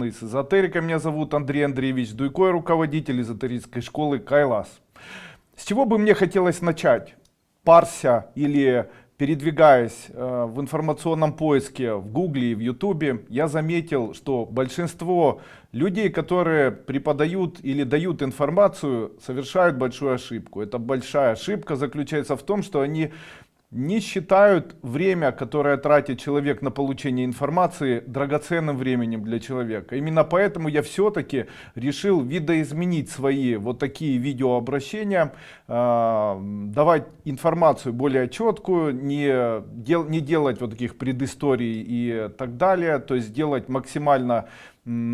Из эзотерика. Меня зовут Андрей Андреевич Дуйко, я руководитель эзотерической школы Кайлас. С чего бы мне хотелось начать? Парся или передвигаясь в информационном поиске в Гугле и в Ютубе, я заметил, что большинство людей, которые преподают или дают информацию, совершают большую ошибку. Эта большая ошибка заключается в том, что они не считают время, которое тратит человек на получение информации, драгоценным временем для человека. Именно поэтому я все-таки решил видоизменить свои вот такие видеообращения, давать информацию более четкую, не делать вот таких предысторий и так далее, то есть делать максимально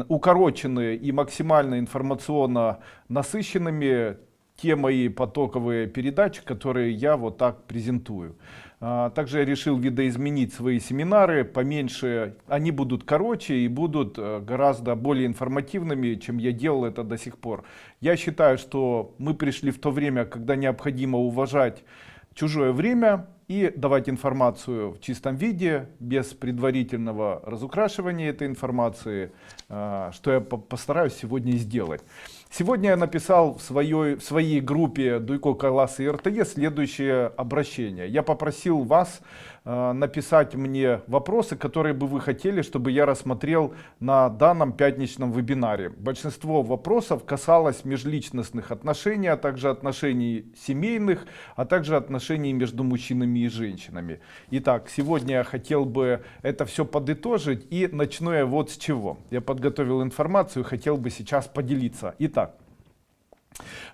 укороченные и максимально информационно насыщенными те мои потоковые передачи, которые я вот так презентую. Также я решил видоизменить свои семинары, поменьше, они будут короче и будут гораздо более информативными, чем я делал это до сих пор. Я считаю, что мы пришли в то время, когда необходимо уважать чужое время и давать информацию в чистом виде, без предварительного разукрашивания этой информации, что я постараюсь сегодня и сделать. Сегодня я написал в своей группе Дуйко, Кайлас и РТЕ следующее обращение. Я попросил вас написать мне вопросы, которые бы вы хотели, чтобы я рассмотрел на данном пятничном вебинаре. Большинство вопросов касалось межличностных отношений, а также отношений семейных, а также отношений между мужчинами и женщинами. Итак, сегодня я хотел бы это все подытожить, и начну я вот с чего. Я подготовил информацию и хотел бы сейчас поделиться. Итак,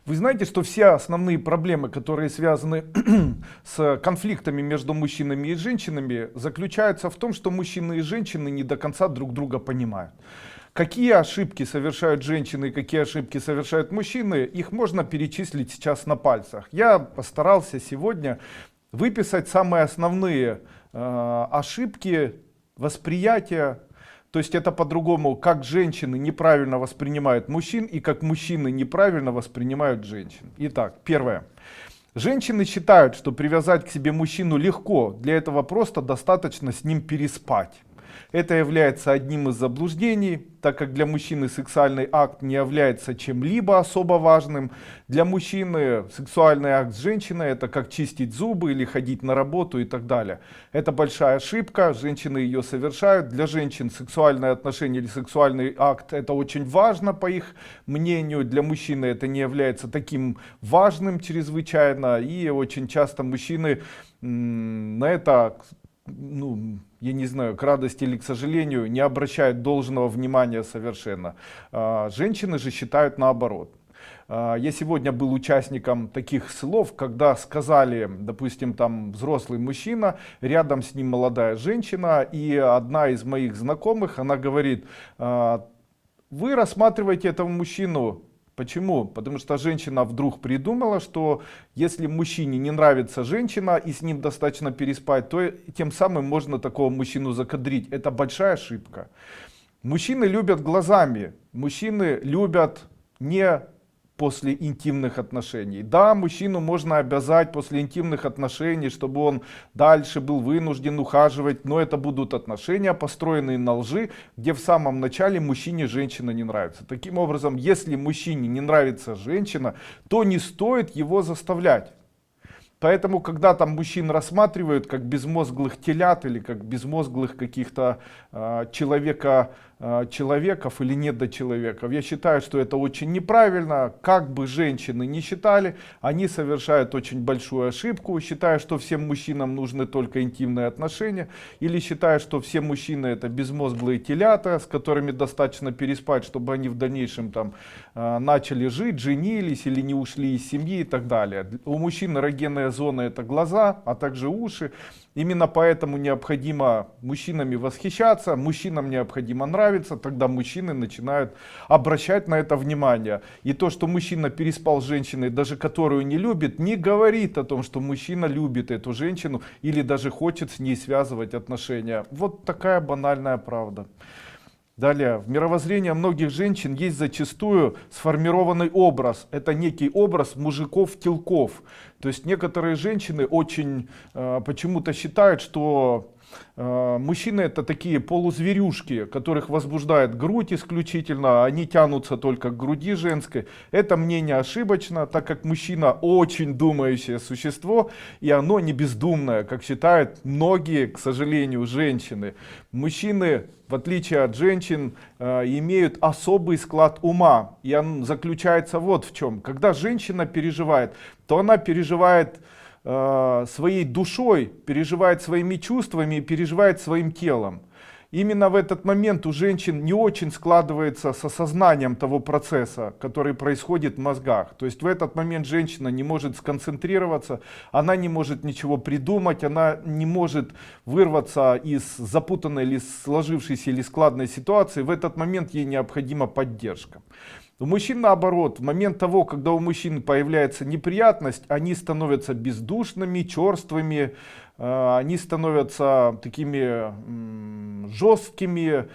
вы знаете, что все основные проблемы, которые связаны с конфликтами между мужчинами и женщинами, заключаются в том, что мужчины и женщины не до конца друг друга понимают. Какие ошибки совершают женщины и какие ошибки совершают мужчины, их можно перечислить сейчас на пальцах. Я постарался сегодня выписать самые основные ошибки восприятия. То есть это по-другому, как женщины неправильно воспринимают мужчин и как мужчины неправильно воспринимают женщин. Итак, первое. Женщины считают, что привязать к себе мужчину легко, для этого просто достаточно с ним переспать. Это является одним из заблуждений, так как для мужчины сексуальный акт не является чем-либо особо важным. Для мужчины сексуальный акт с женщиной — это как чистить зубы или ходить на работу и так далее. Это большая ошибка, женщины ее совершают. Для женщин сексуальное отношение или сексуальный акт — это очень важно, по их мнению. Для мужчины это не является таким важным чрезвычайно, и очень часто мужчины на это, я не знаю, к радости или к сожалению, не обращают должного внимания совершенно. Женщины же считают наоборот. Я сегодня был участником таких слов, когда сказали, допустим, там взрослый мужчина, рядом с ним молодая женщина, и одна из моих знакомых, она говорит: вы рассматриваете этого мужчину. Почему? Потому что женщина вдруг придумала, что если мужчине не нравится женщина и с ним достаточно переспать, то тем самым можно такого мужчину закадрить. Это большая ошибка. Мужчины любят глазами, мужчины любят не после интимных отношений. Да, мужчину можно обязать после интимных отношений, чтобы он дальше был вынужден ухаживать, но это будут отношения, построенные на лжи, где в самом начале мужчине женщина не нравится. Таким образом, если мужчине не нравится женщина, то не стоит его заставлять. Поэтому, когда там мужчин рассматривают как безмозглых телят или как безмозглых каких-то человеков или недочеловеков, я считаю, что это очень неправильно. Как бы женщины не считали, они совершают очень большую ошибку, считая, что всем мужчинам нужны только интимные отношения, или считая, что все мужчины — это безмозглые телята, с которыми достаточно переспать, чтобы они в дальнейшем там начали жить, женились или не ушли из семьи и так далее. У мужчин эрогенная зона — это глаза, а также уши. Именно поэтому необходимо мужчинами восхищаться, мужчинам необходимо нравиться, тогда мужчины начинают обращать на это внимание. И то, что мужчина переспал с женщиной, даже которую не любит, не говорит о том, что мужчина любит эту женщину или даже хочет с ней связывать отношения. Вот такая банальная правда. Далее, в мировоззрении многих женщин есть зачастую сформированный образ. Это некий образ мужиков-телков. То есть некоторые женщины очень почему-то считают, что Мужчины это такие полузверюшки, которых возбуждает грудь исключительно, они тянутся только к груди женской. Это мнение ошибочно, так как мужчина очень думающее существо, и оно не бездумное, как считают многие, к сожалению, женщины. Мужчины, в отличие от женщин, имеют особый склад ума, и он заключается вот в чем. Когда женщина переживает, то она переживает своей душой, переживает своими чувствами и переживает своим телом. Именно в этот момент у женщин не очень складывается с осознанием того процесса, который происходит в мозгах. То есть в этот момент женщина не может сконцентрироваться, она не может ничего придумать, она не может вырваться из запутанной или сложившейся или складной ситуации. В этот момент ей необходима поддержка. У мужчин наоборот, в момент того, когда у мужчин появляется неприятность, они становятся бездушными, черствыми, они становятся такими жесткими,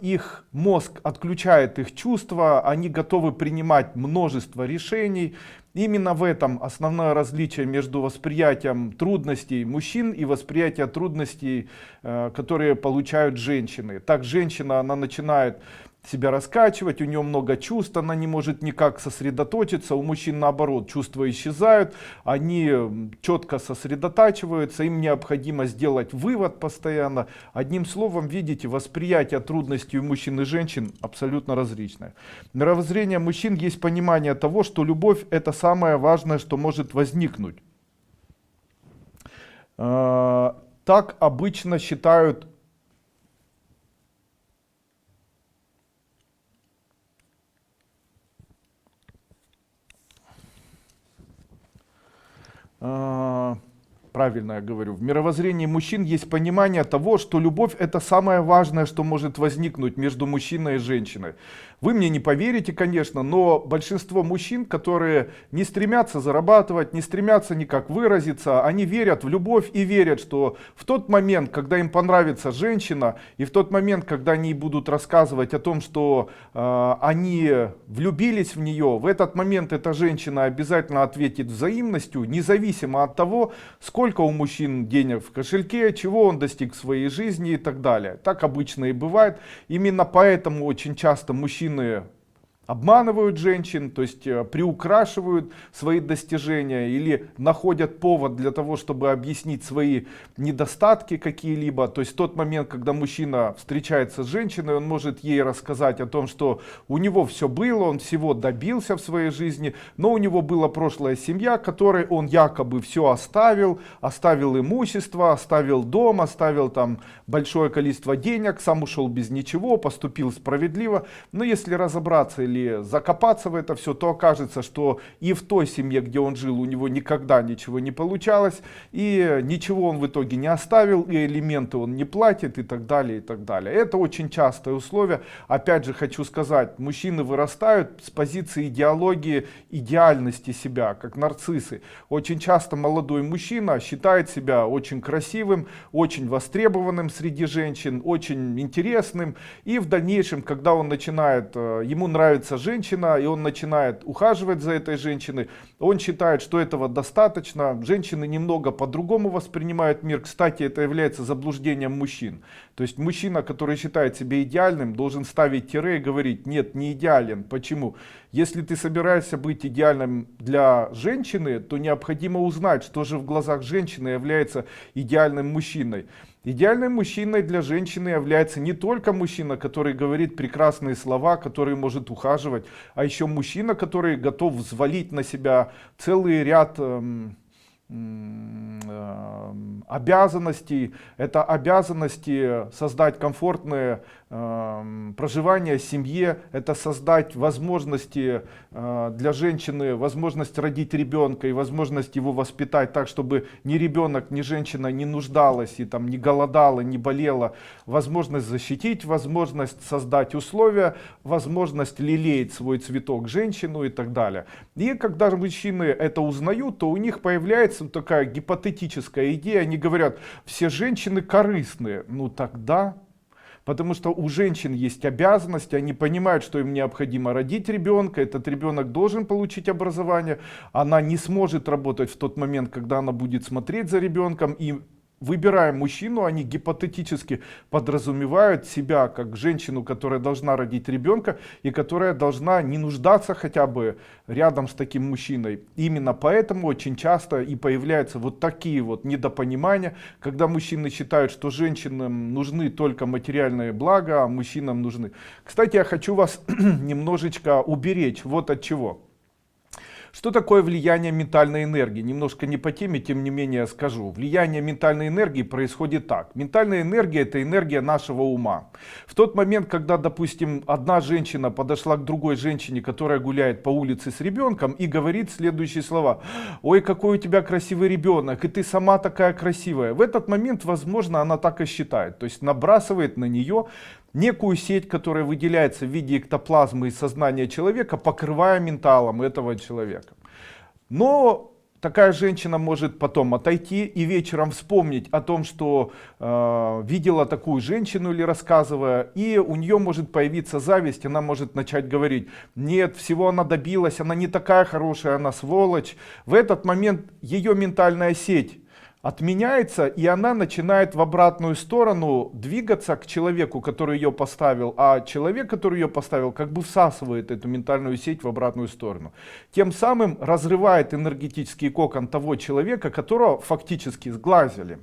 их мозг отключает их чувства, они готовы принимать множество решений. Именно в этом основное различие между восприятием трудностей мужчин и восприятием трудностей, которые получают женщины. Так женщина, она начинает себя раскачивать, у нее много чувств, она не может никак сосредоточиться. У мужчин наоборот, чувства исчезают, они четко сосредотачиваются, им необходимо сделать вывод постоянно. Одним словом, видите, восприятие трудностей у мужчин и женщин абсолютно различное. В мировоззрении мужчин есть понимание того, что любовь это самое важное, что может возникнуть. Так обычно считают правильно я говорю, в мировоззрении мужчин есть понимание того, что любовь это самое важное, что может возникнуть между мужчиной и женщиной. Вы мне не поверите, конечно, но большинство мужчин, которые не стремятся зарабатывать, не стремятся никак выразиться, они верят в любовь и верят, что в тот момент, когда им понравится женщина, и в тот момент, когда они будут рассказывать о том, что они влюбились в нее, в этот момент эта женщина обязательно ответит взаимностью, независимо от того, сколько у мужчин денег в кошельке, чего он достиг в своей жизни и так далее. Так обычно и бывает. Именно поэтому очень часто мужчины обманывают женщин, то есть приукрашивают свои достижения или находят повод для того, чтобы объяснить свои недостатки какие-либо. То есть в тот момент, когда мужчина встречается с женщиной, он может ей рассказать о том, что у него все было, он всего добился в своей жизни, но у него была прошлая семья, которой он якобы все оставил, оставил имущество, оставил дом, оставил там большое количество денег, сам ушел без ничего, поступил справедливо. Но если разобраться или закопаться в это все, то окажется, что и в той семье, где он жил, у него никогда ничего не получалось, и ничего он в итоге не оставил, и элементы он не платит, и так далее, и так далее. Это очень частое условие. Опять же хочу сказать, мужчины вырастают с позиции идеологии идеальности себя, как нарциссы. Очень часто молодой мужчина считает себя очень красивым, очень востребованным среди женщин, очень интересным, и в дальнейшем, когда он начинает, ему нравится женщина, и он начинает ухаживать за этой женщиной, он считает, что этого достаточно. Женщины немного по-другому воспринимают мир. Кстати, это является заблуждением мужчин. То есть мужчина, который считает себя идеальным, должен ставить тире и говорить: нет, не идеален. Почему? Если ты собираешься быть идеальным для женщины, то необходимо узнать, что же в глазах женщины является идеальным мужчиной. Идеальным мужчиной для женщины является не только мужчина, который говорит прекрасные слова, который может ухаживать, а еще мужчина, который готов взвалить на себя целый ряд обязанностей. Это обязанности создать комфортное проживание в семье, это создать возможности для женщины, возможность родить ребенка и возможность его воспитать так, чтобы ни ребенок, ни женщина не нуждалась и там не голодала, не болела, возможность защитить, возможность создать условия, возможность лелеять свой цветок женщину и так далее. И когда мужчины это узнают, то у них появляется такая гипотетическая идея, они говорят: все женщины корыстные. Ну тогда... Потому что у женщин есть обязанности, они понимают, что им необходимо родить ребенка, этот ребенок должен получить образование, она не сможет работать в тот момент, когда она будет смотреть за ребенком, и выбирая мужчину, они гипотетически подразумевают себя как женщину, которая должна родить ребенка и которая должна не нуждаться хотя бы рядом с таким мужчиной. Именно поэтому очень часто и появляются вот такие вот недопонимания, когда мужчины считают, что женщинам нужны только материальные блага, а мужчинам нужны. Кстати, я хочу вас немножечко уберечь вот от чего. Что такое влияние ментальной энергии? Немножко не по теме, тем не менее скажу. Влияние ментальной энергии происходит так. Ментальная энергия — это энергия нашего ума. В тот момент, когда, допустим, одна женщина подошла к другой женщине, которая гуляет по улице с ребенком, и говорит следующие слова: «Ой, какой у тебя красивый ребенок, и ты сама такая красивая». В этот момент, возможно, она так и считает. То есть набрасывает на нее некую сеть, которая выделяется в виде эктоплазмы из сознания человека, покрывая менталом этого человека. Но такая женщина может потом отойти и вечером вспомнить о том, что видела такую женщину или рассказывая, и у нее может появиться зависть, она может начать говорить: нет, всего она добилась, она не такая хорошая, она сволочь. В этот момент ее ментальная сеть отменяется, и она начинает в обратную сторону двигаться к человеку, который ее поставил, а человек, который ее поставил, как бы всасывает эту ментальную сеть в обратную сторону. Тем самым разрывает энергетический кокон того человека, которого фактически сглазили.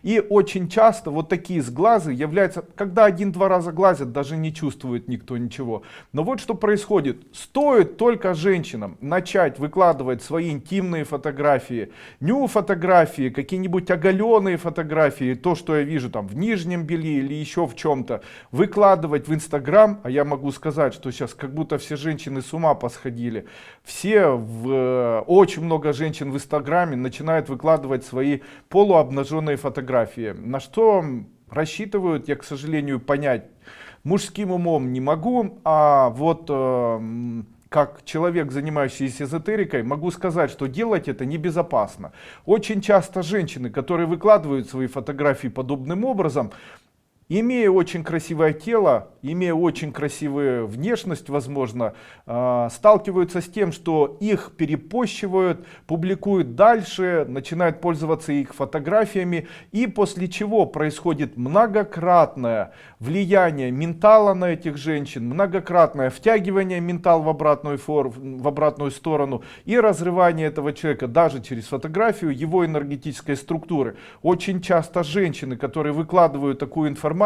И очень часто вот такие сглазы являются, когда один-два раза глазят, даже не чувствует никто ничего. Но вот что происходит. Стоит только женщинам начать выкладывать свои интимные фотографии, ню-фотографии, какие-нибудь оголенные фотографии, то, что я вижу там в нижнем белье или еще в чем-то, выкладывать в Инстаграм, а я могу сказать, что сейчас как будто все женщины с ума посходили, очень много женщин в Инстаграме начинают выкладывать свои полуобнаженные фотографии, на что рассчитывают, я, к сожалению, понять мужским умом не могу, а вот как человек, занимающийся эзотерикой, могу сказать, что делать это небезопасно. Очень часто женщины, которые выкладывают свои фотографии подобным образом, имея очень красивое тело, имея очень красивую внешность, возможно, сталкиваются с тем, что их перепощивают, публикуют дальше, начинают пользоваться их фотографиями, и после чего происходит многократное влияние ментала на этих женщин, многократное втягивание ментала в обратную сторону и разрывание этого человека даже через фотографию его энергетической структуры. Очень часто женщины, которые выкладывают такую информацию,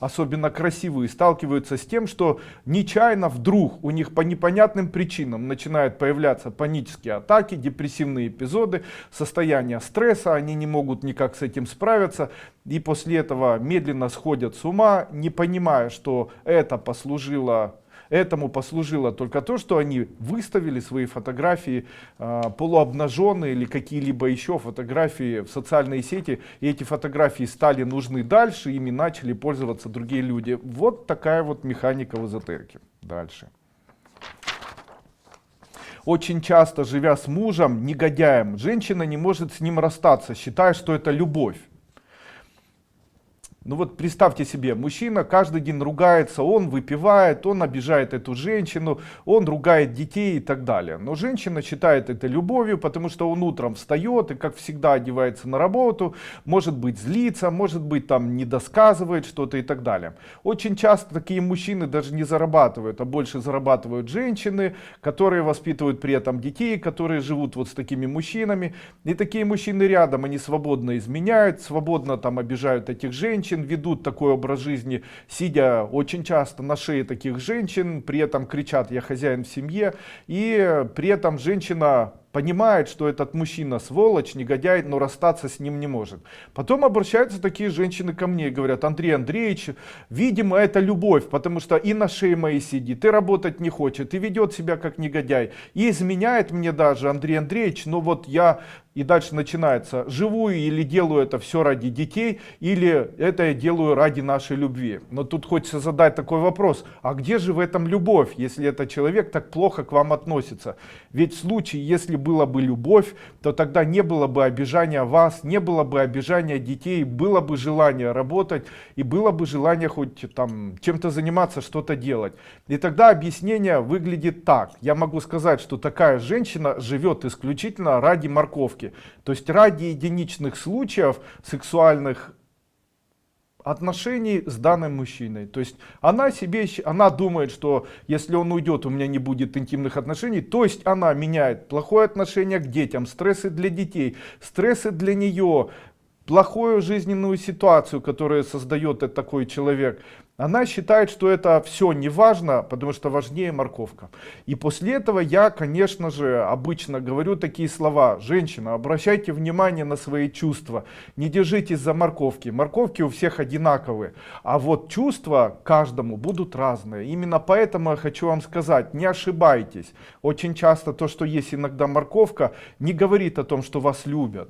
особенно красивые, сталкиваются с тем, что нечаянно вдруг у них по непонятным причинам начинают появляться панические атаки, депрессивные эпизоды, состояние стресса, они не могут никак с этим справиться, и после этого медленно сходят с ума, не понимая, что этому послужило только то, что они выставили свои фотографии полуобнаженные или какие-либо еще фотографии в социальные сети, и эти фотографии стали нужны дальше, ими начали пользоваться другие люди. Вот такая вот механика в эзотерике. Дальше. Очень часто, живя с мужем, негодяем, женщина не может с ним расстаться, считая, что это любовь. Ну вот представьте себе, мужчина каждый день ругается, он выпивает, он обижает эту женщину, он ругает детей и так далее. Но женщина считает это любовью, потому что он утром встает и, как всегда, одевается на работу, может быть, злится, может быть, там недосказывает что-то и так далее. Очень часто такие мужчины даже не зарабатывают, а больше зарабатывают женщины, которые воспитывают при этом детей, которые живут вот с такими мужчинами. И такие мужчины рядом, они свободно изменяют, свободно там обижают этих женщин, ведут такой образ жизни, сидя очень часто на шее таких женщин, при этом кричат: «Я хозяин в семье», и при этом женщина понимает, что этот мужчина сволочь, негодяй, но расстаться с ним не может. Потом обращаются такие женщины ко мне и говорят: Андрей Андреевич, видимо, это любовь, потому что и на шее моей сидит, и работать не хочет, и ведет себя как негодяй, и изменяет мне даже, Андрей Андреевич, но вот я... И дальше начинается: живу или делаю это все ради детей, или это я делаю ради нашей любви. Но тут хочется задать такой вопрос: а где же в этом любовь, если этот человек так плохо к вам относится? Ведь в случае, если была бы любовь, то тогда не было бы обижания вас, не было бы обижания детей, было бы желание работать и было бы желание хоть там чем-то заниматься, что-то делать. И тогда объяснение выглядит так. Я могу сказать, что такая женщина живет исключительно ради морковки. То есть ради единичных случаев сексуальных отношений с данным мужчиной. То есть она думает, что если он уйдет, у меня не будет интимных отношений. То есть она меняет плохое отношение к детям, стрессы для детей, стрессы для нее, плохую жизненную ситуацию, которую создает этот такой человек. Она считает, что это все не важно, потому что важнее морковка. И после этого я, конечно же, обычно говорю такие слова: женщина, обращайте внимание на свои чувства, не держитесь за морковки. Морковки у всех одинаковые, а вот чувства каждому будут разные. Именно поэтому я хочу вам сказать: не ошибайтесь. Очень часто то, что есть иногда морковка, не говорит о том, что вас любят.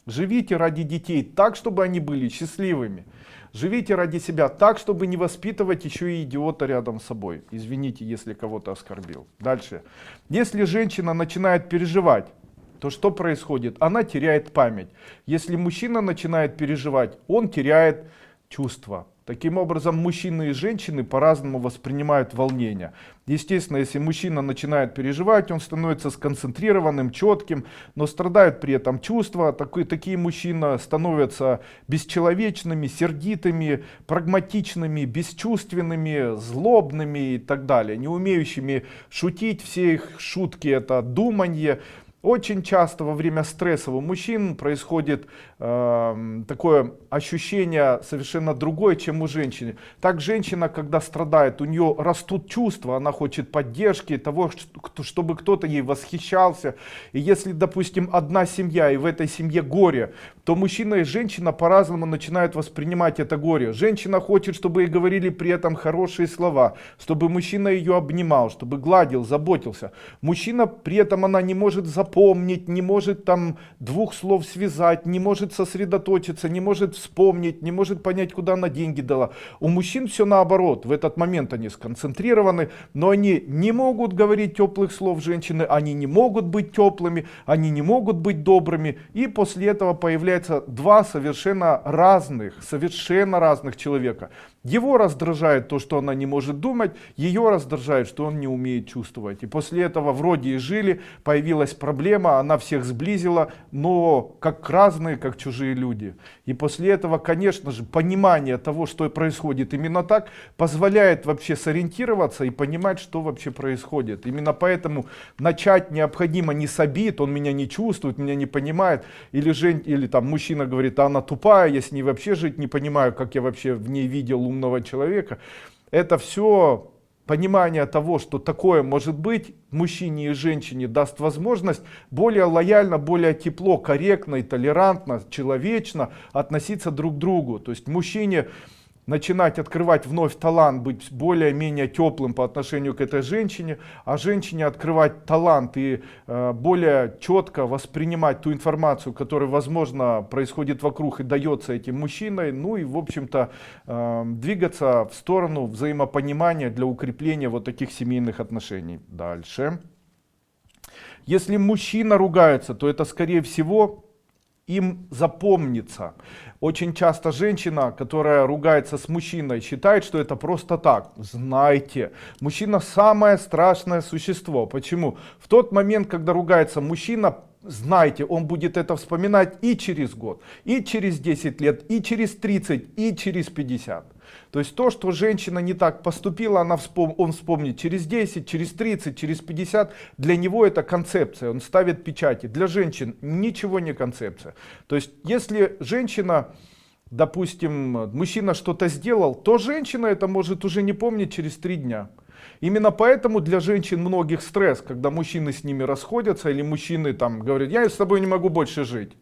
Живите ради детей так, чтобы они были счастливыми. Живите ради себя так, чтобы не воспитывать еще и идиота рядом с собой. Извините, если кого-то оскорбил. Дальше. Если женщина начинает переживать, то что происходит? Она теряет память. Если мужчина начинает переживать, он теряет чувства. Таким образом, мужчины и женщины по-разному воспринимают волнение. Естественно, если мужчина начинает переживать, он становится сконцентрированным, четким, но страдают при этом чувства. Такие мужчины становятся бесчеловечными, сердитыми, прагматичными, бесчувственными, злобными и так далее, не умеющими шутить. Все их шутки — это думанье. Очень часто во время стресса у мужчин происходит такое ощущение совершенно другое, чем у женщины. Так женщина, когда страдает, у нее растут чувства, она хочет поддержки, того, чтобы кто-то ей восхищался. И если, допустим, одна семья, и в этой семье горе, то мужчина и женщина по-разному начинают воспринимать это горе. Женщина хочет, чтобы ей говорили при этом хорошие слова, чтобы мужчина ее обнимал, чтобы гладил, заботился. Мужчина при этом, она не может запомнить, не может там двух слов связать, не может сосредоточиться, не может вспомнить, не может понять, куда она деньги дала. У мужчин все наоборот. В этот момент они сконцентрированы, но они не могут говорить теплых слов женщины, они не могут быть теплыми, они не могут быть добрыми. И после этого появляются два совершенно разных человека. Его раздражает то, что она не может думать, ее раздражает, что он не умеет чувствовать. И после этого вроде и жили, появилась проблема, она всех сблизила, но как разные, как чужие люди. И после этого, конечно же, понимание того, что происходит именно так, позволяет вообще сориентироваться и понимать, что вообще происходит. Именно поэтому начать необходимо не с обид: он меня не чувствует, меня не понимает, или там мужчина говорит: а она тупая, я с ней вообще жить не понимаю, как я вообще в ней видел умного человека. Это все понимание того, что такое может быть, мужчине и женщине даст возможность более лояльно, более тепло, корректно и толерантно, человечно относиться друг к другу. То есть мужчине начинать открывать вновь талант, быть более-менее теплым по отношению к этой женщине, а женщине открывать талант и более четко воспринимать ту информацию, которая, возможно, происходит вокруг и дается этим мужчиной, ну и, в общем-то, двигаться в сторону взаимопонимания для укрепления вот таких семейных отношений. Дальше. Если мужчина ругается, то это, скорее всего, им запомнится. Очень часто женщина, которая ругается с мужчиной, считает, что это просто так. Знайте, мужчина самое страшное существо. Почему? В тот момент, когда ругается мужчина, знайте, он будет это вспоминать и через год, и через 10 лет, и через 30, и через 50. То есть то, что женщина не так поступила, он вспомнит через 10, через 30, через 50. Для него это концепция, он ставит печати. Для женщин ничего не концепция. То есть если женщина, допустим, мужчина что-то сделал, то женщина это может уже не помнить через 3 дня. Именно поэтому для женщин многих стресс, когда мужчины с ними расходятся, или мужчины там говорят: я с тобой не могу больше жить.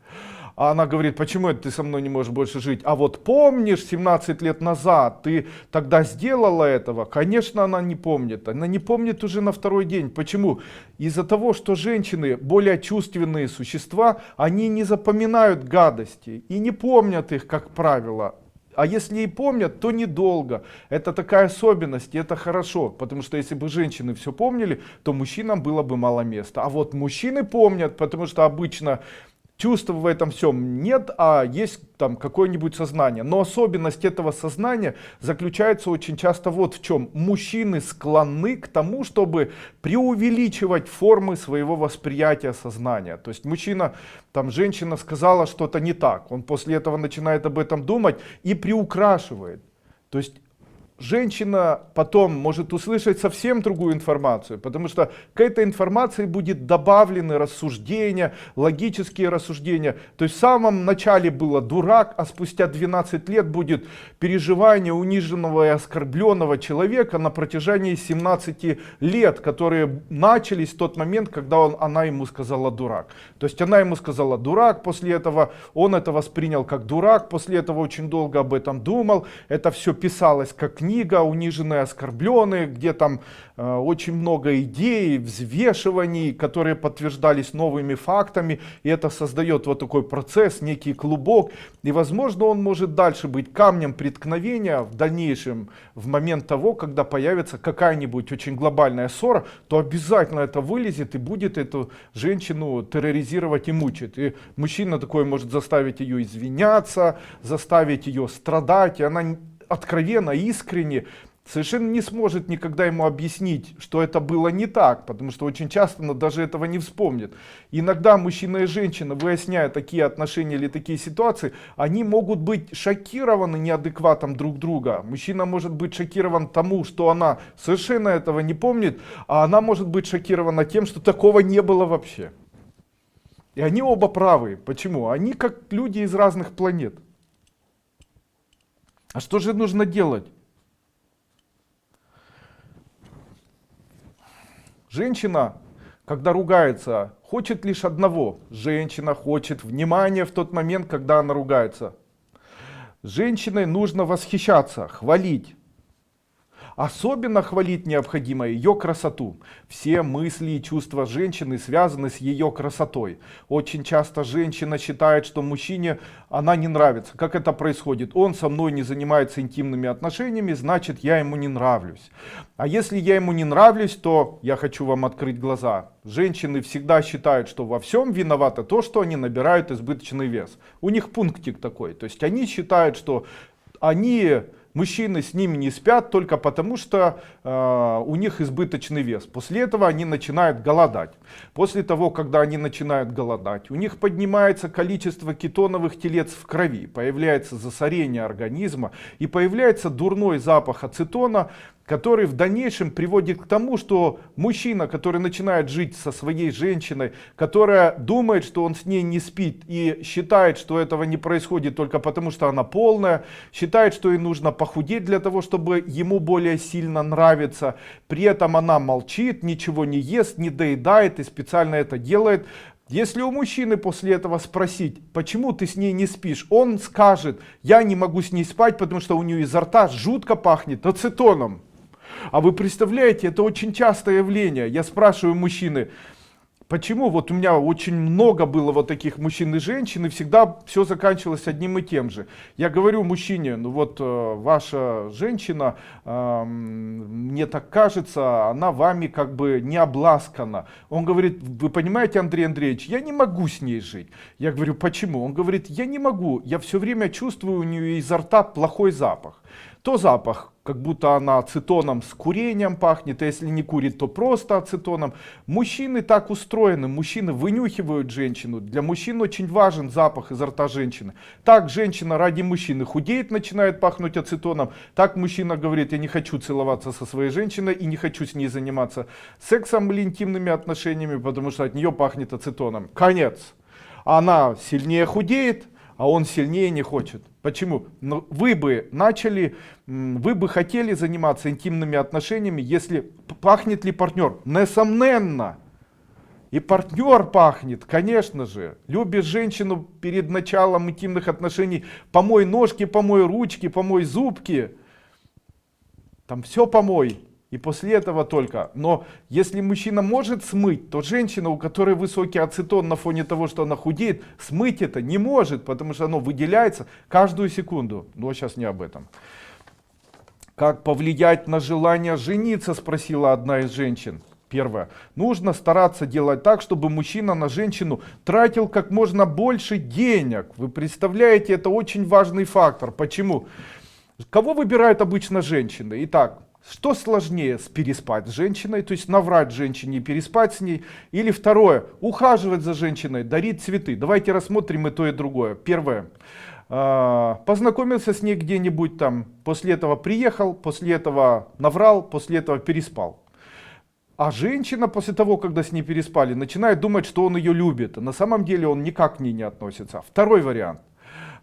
А она говорит: почему это ты со мной не можешь больше жить? А вот помнишь, 17 лет назад ты тогда сделала этого? Конечно, она не помнит. Она не помнит уже на второй день. Почему? Из-за того, что женщины более чувственные существа, они не запоминают гадости и не помнят их, как правило. А если и помнят, то недолго. Это такая особенность, и это хорошо. Потому что если бы женщины все помнили, то мужчинам было бы мало места. А вот мужчины помнят, потому что обычно чувств в этом всем нет, а есть там какое-нибудь сознание. Но особенность этого сознания заключается очень часто вот в чем. Мужчины склонны к тому, чтобы преувеличивать формы своего восприятия сознания. То есть мужчина, там женщина сказала что-то не так, он после этого начинает об этом думать и приукрашивает. То есть женщина потом может услышать совсем другую информацию, потому что к этой информации будет добавлены рассуждения, логические рассуждения. То есть в самом начале было дурак, а спустя 12 лет будет переживание униженного и оскорбленного человека на протяжении 17 лет, которые начались в тот момент, когда она ему сказала дурак. То есть она ему сказала дурак, после этого он это воспринял как дурак, после этого очень долго об этом думал, это все писалось как книга «Униженные, оскорбленные», где там очень много идей, взвешиваний, которые подтверждались новыми фактами, и это создает вот такой процесс, некий клубок, и возможно он может дальше быть камнем преткновения в дальнейшем, в момент того, когда появится какая-нибудь очень глобальная ссора, то обязательно это вылезет и будет эту женщину терроризировать и мучить. И мужчина такой может заставить ее извиняться, заставить ее страдать, и она откровенно, искренне совершенно не сможет никогда ему объяснить, что это было не так, потому что очень часто она даже этого не вспомнит. Иногда мужчина и женщина, выясняя такие отношения или такие ситуации, они могут быть шокированы неадекватом друг друга. Мужчина может быть шокирован тому, что она совершенно этого не помнит, а она может быть шокирована тем, что такого не было вообще. И они оба правы. Почему? Они как люди из разных планет. А что же нужно делать? Женщина, когда ругается, хочет лишь одного. Женщина хочет внимания в тот момент, когда она ругается. Женщиной нужно восхищаться, хвалить. Особенно хвалить необходимо ее красоту. Все мысли и чувства женщины связаны с ее красотой. Очень часто женщина считает, что мужчине она не нравится. Как это происходит? Он со мной не занимается интимными отношениями, значит я ему не нравлюсь. А если я ему не нравлюсь, то я хочу вам открыть глаза. Женщины всегда считают, что во всем виновато то, что они набирают избыточный вес. У них пунктик такой. То есть они считают, что мужчины с ними не спят только потому, что у них избыточный вес. После этого они начинают голодать. После того, когда они начинают голодать, у них поднимается количество кетоновых телец в крови, появляется засорение организма и появляется дурной запах ацетона, который в дальнейшем приводит к тому, что мужчина, который начинает жить со своей женщиной, которая думает, что он с ней не спит и считает, что этого не происходит только потому, что она полная, считает, что ей нужно похудеть для того, чтобы ему более сильно нравиться, при этом она молчит, ничего не ест, не доедает и специально это делает. Если у мужчины после этого спросить, почему ты с ней не спишь, он скажет, я не могу с ней спать, потому что у нее изо рта жутко пахнет ацетоном. А вы представляете, это очень частое явление. Я спрашиваю мужчины, почему? Вот у меня очень много было вот таких мужчин и женщин, и всегда все заканчивалось одним и тем же. Я говорю мужчине, ну вот ваша женщина, мне так кажется, она вами как бы не обласкана. Он говорит, вы понимаете, Андрей Андреевич, я не могу с ней жить. Я говорю, почему? Он говорит, я не могу, я все время чувствую у нее изо рта плохой запах. То запах, как будто она ацетоном с курением пахнет, а если не курит, то просто ацетоном. Мужчины так устроены, мужчины вынюхивают женщину. Для мужчин очень важен запах изо рта женщины. Так женщина ради мужчины худеет, начинает пахнуть ацетоном. Так мужчина говорит, я не хочу целоваться со своей женщиной и не хочу с ней заниматься сексом или интимными отношениями, потому что от нее пахнет ацетоном. Конец. Она сильнее худеет, а он сильнее не хочет. Почему? Ну, вы бы хотели заниматься интимными отношениями, если пахнет ли партнер? Несомненно. И партнер пахнет, конечно же. Любишь женщину перед началом интимных отношений, помой ножки, помой ручки, помой зубки. Там все помой. и после этого только. Но если мужчина может смыть, то женщина, у которой высокий ацетон на фоне того, что она худеет, смыть это не может, потому что оно выделяется каждую секунду. Но сейчас не об этом. Как повлиять на желание жениться, спросила одна из женщин. Первое. Нужно стараться делать так, чтобы мужчина на женщину тратил как можно больше денег. Вы представляете, это очень важный фактор. Почему? Кого выбирают обычно женщины? Итак, что сложнее, переспать с женщиной, то есть наврать женщине и переспать с ней? Или второе, ухаживать за женщиной, дарить цветы? Давайте рассмотрим и то, и другое. Первое. Познакомился с ней где-нибудь там, после этого приехал, после этого наврал, после этого переспал. А женщина после того, когда с ней переспали, начинает думать, что он ее любит. На самом деле он никак к ней не относится. Второй вариант.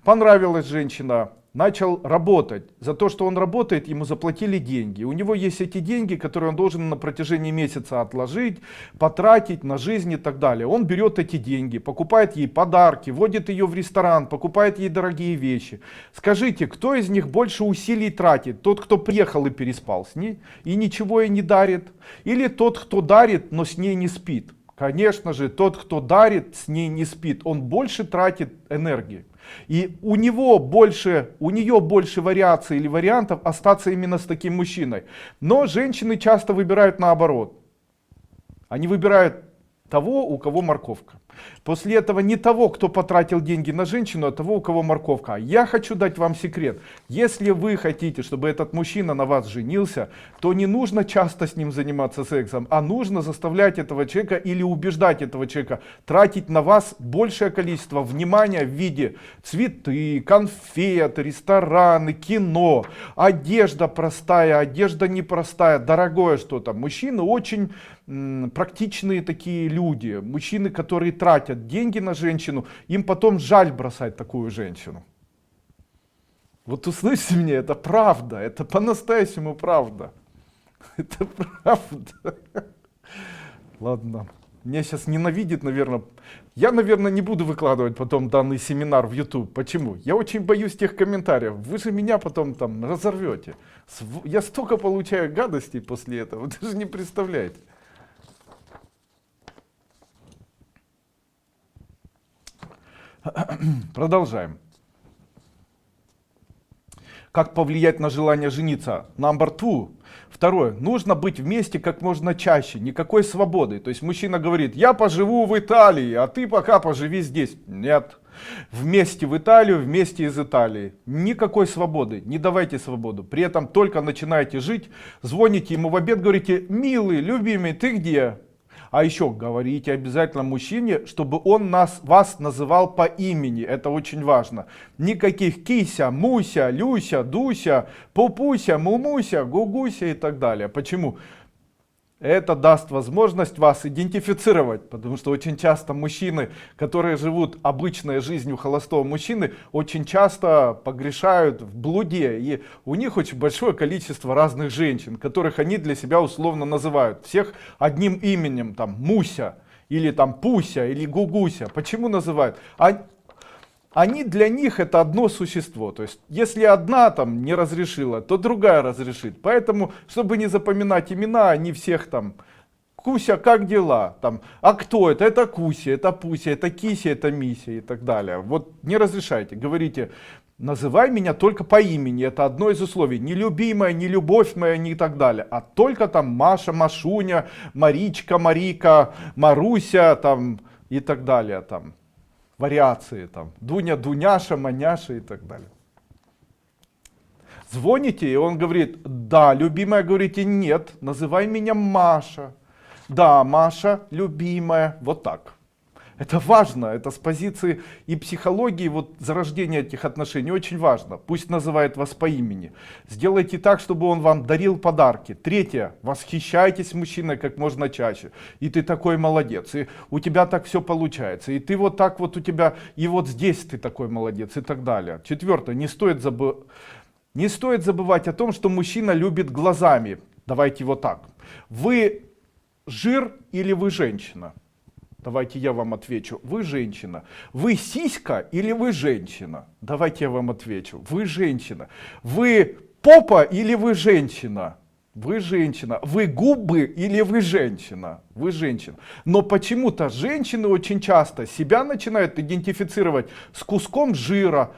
Понравилась женщина, начал работать. За то, что он работает, ему заплатили деньги. У него есть эти деньги, которые он должен на протяжении месяца отложить, потратить на жизнь и так далее. Он берет эти деньги, покупает ей подарки, водит ее в ресторан, покупает ей дорогие вещи. Скажите, кто из них больше усилий тратит? Тот, кто приехал и переспал с ней и ничего ей не дарит? Или тот, кто дарит, но с ней не спит? Конечно же, тот, кто дарит, с ней не спит. Он больше тратит энергии. И у нее больше вариаций или вариантов остаться именно с таким мужчиной. Но женщины часто выбирают наоборот. Они выбирают того, у кого морковка. После этого не того, кто потратил деньги на женщину, а того, у кого морковка. Я хочу дать вам секрет. Если вы хотите, чтобы этот мужчина на вас женился, то не нужно часто с ним заниматься сексом, а нужно заставлять этого человека или убеждать этого человека тратить на вас большее количество внимания в виде цветы, конфет, рестораны, кино, одежда простая, одежда непростая, дорогое что-то. Мужчины очень практичные такие люди, мужчины, которые тратят деньги на женщину, им потом жаль бросать такую женщину. Вот услышьте меня, это правда, это по-настоящему правда. Это правда. Ладно, меня сейчас ненавидит, наверное. Я, наверное, не буду выкладывать потом данный семинар в YouTube. Почему? Я очень боюсь тех комментариев. Вы же меня потом там разорвете. Я столько получаю гадостей после этого, вы даже не представляете. Продолжаем. Как повлиять на желание жениться? Number two. Второе. Нужно быть вместе как можно чаще. Никакой свободы. То есть мужчина говорит, я поживу в Италии, а ты пока поживи здесь. Нет. Вместе в Италию, вместе из Италии. Никакой свободы. Не давайте свободу. При этом только начинаете жить, звоните ему в обед, говорите, милый, любимый, ты где? А еще говорите обязательно мужчине, чтобы он вас называл по имени. Это очень важно. Никаких кися, муся, люся, дуся, пупуся, мумуся, гугуся и так далее. Почему? Это даст возможность вас идентифицировать, потому что очень часто мужчины, которые живут обычной жизнью холостого мужчины, очень часто погрешают в блуде. И у них очень большое количество разных женщин, которых они для себя условно называют. Всех одним именем, там Муся, или там Пуся, или Гугуся. Почему называют? Они для них это одно существо. То есть, если одна там не разрешила, то другая разрешит. Поэтому, чтобы не запоминать имена, они всех там, Куся, как дела? Там, а кто это? Это Куся, это Пуся, это Кися, это Мися и так далее. Вот не разрешайте. Говорите, называй меня только по имени. Это одно из условий. Не любимая, не любовь моя, не и так далее. А только там Маша, Машуня, Маричка, Марика, Маруся там и так далее. Там. Вариации там, Дуня, Дуняша, Маняша и так далее. Звоните, и он говорит, да, любимая, говорите, нет, называй меня Маша. Да, Маша, любимая, вот так. Это важно, это с позиции и психологии, вот зарождения этих отношений очень важно. Пусть называет вас по имени. Сделайте так, чтобы он вам дарил подарки. Третье, восхищайтесь мужчиной как можно чаще. И ты такой молодец, и у тебя так все получается. И ты вот так вот у тебя, и вот здесь ты такой молодец и так далее. Четвертое, не стоит забывать о том, что мужчина любит глазами. Давайте вот так. Вы жир или вы женщина? Давайте я вам отвечу. Вы женщина. Вы сиська или вы женщина? Давайте я вам отвечу. Вы женщина. Вы попа или вы женщина? Вы женщина. Вы губы или вы женщина? Вы женщина. Но почему-то женщины очень часто себя начинают идентифицировать с куском жира,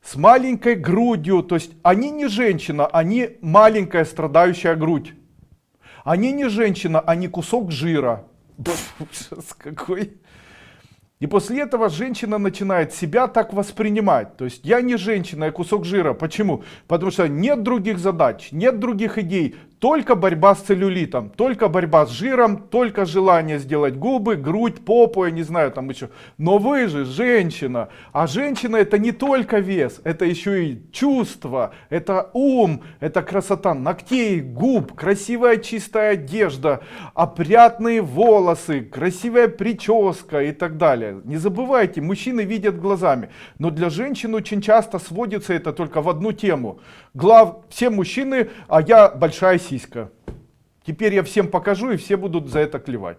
с маленькой грудью. То есть они не женщина, они маленькая страдающая грудь. Они не женщина, они кусок жира. Ужас какой. И после этого женщина начинает себя так воспринимать. То есть я не женщина, я кусок жира. Почему? Потому что нет других задач, нет других идей. Только борьба с целлюлитом, только борьба с жиром, только желание сделать губы, грудь, попу, я не знаю там еще. Но вы же женщина. А женщина это не только вес, это еще и чувство, это ум, это красота ногтей, губ, красивая чистая одежда, опрятные волосы, красивая прическа и так далее. Не забывайте, мужчины видят глазами. Но для женщин очень часто сводится это только в одну тему. Все мужчины, а я большая сиська. Теперь я всем покажу, и все будут за это клевать.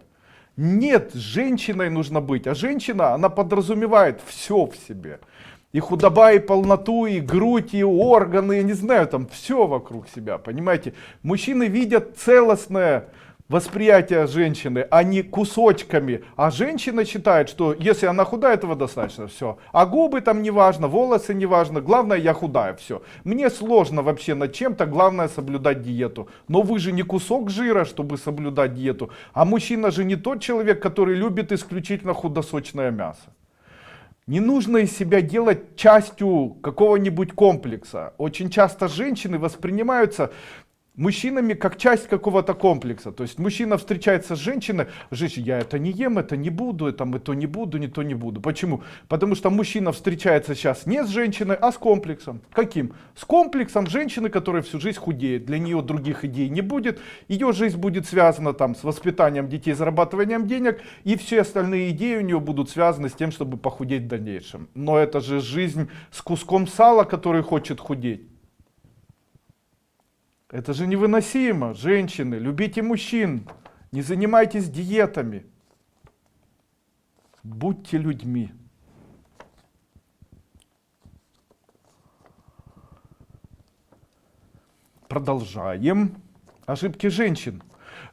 Нет, женщиной нужно быть. А женщина, она подразумевает все в себе. И худоба, и полноту, и грудь, и органы, я не знаю, там все вокруг себя, понимаете. Мужчины видят целостное восприятие женщины, а не кусочками. А женщина считает, что если она худая, этого достаточно, все. А губы там не важно, волосы не важно, главное я худая, все. Мне сложно вообще над чем-то, главное соблюдать диету. Но вы же не кусок жира, чтобы соблюдать диету. А мужчина же не тот человек, который любит исключительно худосочное мясо. Не нужно из себя делать частью какого-нибудь комплекса. Очень часто женщины воспринимаются мужчинами как часть какого-то комплекса. То есть мужчина встречается с женщиной, я это не ем, это не буду, это то не буду, не то не буду. Почему? Потому что мужчина встречается сейчас не с женщиной, а с комплексом. Каким? С комплексом женщины, которая всю жизнь худеет. Для нее других идей не будет. Ее жизнь будет связана там с воспитанием детей, зарабатыванием денег. И все остальные идеи у нее будут связаны с тем, чтобы похудеть в дальнейшем. Но это же жизнь с куском сала, который хочет худеть. Это же невыносимо, женщины, любите мужчин, не занимайтесь диетами, будьте людьми. Продолжаем. Ошибки женщин.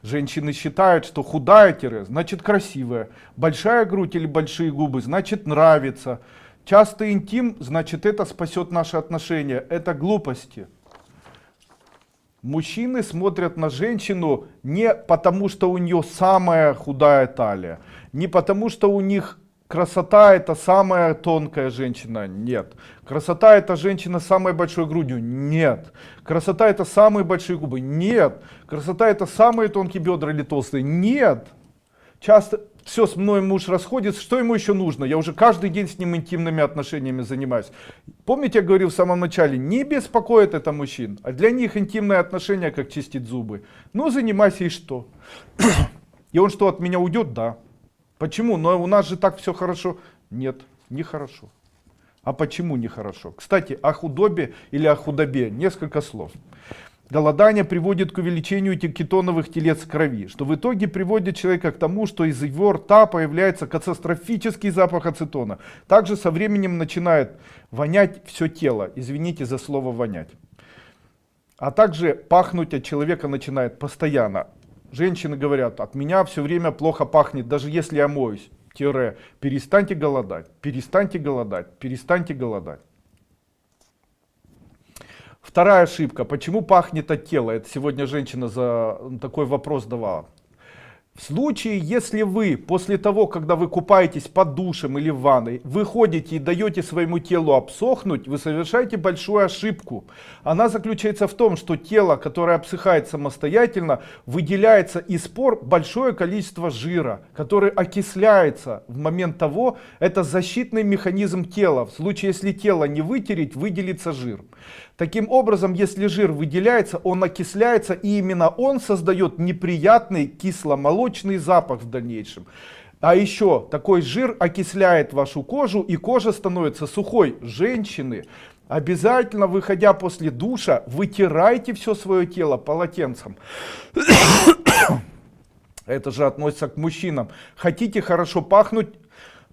Женщины считают, что худая значит красивая, большая грудь или большие губы значит нравится, частый интим значит это спасет наши отношения. Это глупости. Мужчины смотрят на женщину не потому, что у нее самая худая талия, не потому, что у них красота это самая тонкая женщина, нет. Красота это женщина с самой большой грудью, нет. Красота это самые большие губы, нет. Красота это самые тонкие бедра или толстые, нет. Часто все, с мной муж расходится, что ему еще нужно? Я уже каждый день с ним интимными отношениями занимаюсь. Помните, я говорил в самом начале, не беспокоит это мужчин, а для них интимные отношения как чистить зубы. Ну, занимайся и что? И он что, от меня уйдет? Да. Почему? Но у нас же так все хорошо. Нет, нехорошо. А почему нехорошо? Кстати, о худобе или о худобе несколько слов. Голодание приводит к увеличению кетоновых телец в крови, что в итоге приводит человека к тому, что из его рта появляется катастрофический запах ацетона. Также со временем начинает вонять все тело, извините за слово вонять. А также пахнуть от человека начинает постоянно. Женщины говорят, от меня все время плохо пахнет, даже если я моюсь. Перестаньте голодать, перестаньте голодать, перестаньте голодать. Вторая ошибка. Почему пахнет от тела? Это сегодня женщина за такой вопрос давала. В случае, если вы после того, когда вы купаетесь под душем или в ванной, выходите и даете своему телу обсохнуть, вы совершаете большую ошибку. Она заключается в том, что тело, которое обсыхает самостоятельно, выделяется из пор большое количество жира, который окисляется в момент того, это защитный механизм тела. В случае, если тело не вытереть, выделится жир. Таким образом, если жир выделяется, он окисляется, и именно он создает неприятный кисломолочный запах в дальнейшем. А еще такой жир окисляет вашу кожу, и кожа становится сухой. Женщины, обязательно, выходя после душа, вытирайте все свое тело полотенцем. Это же относится к мужчинам. Хотите хорошо пахнуть?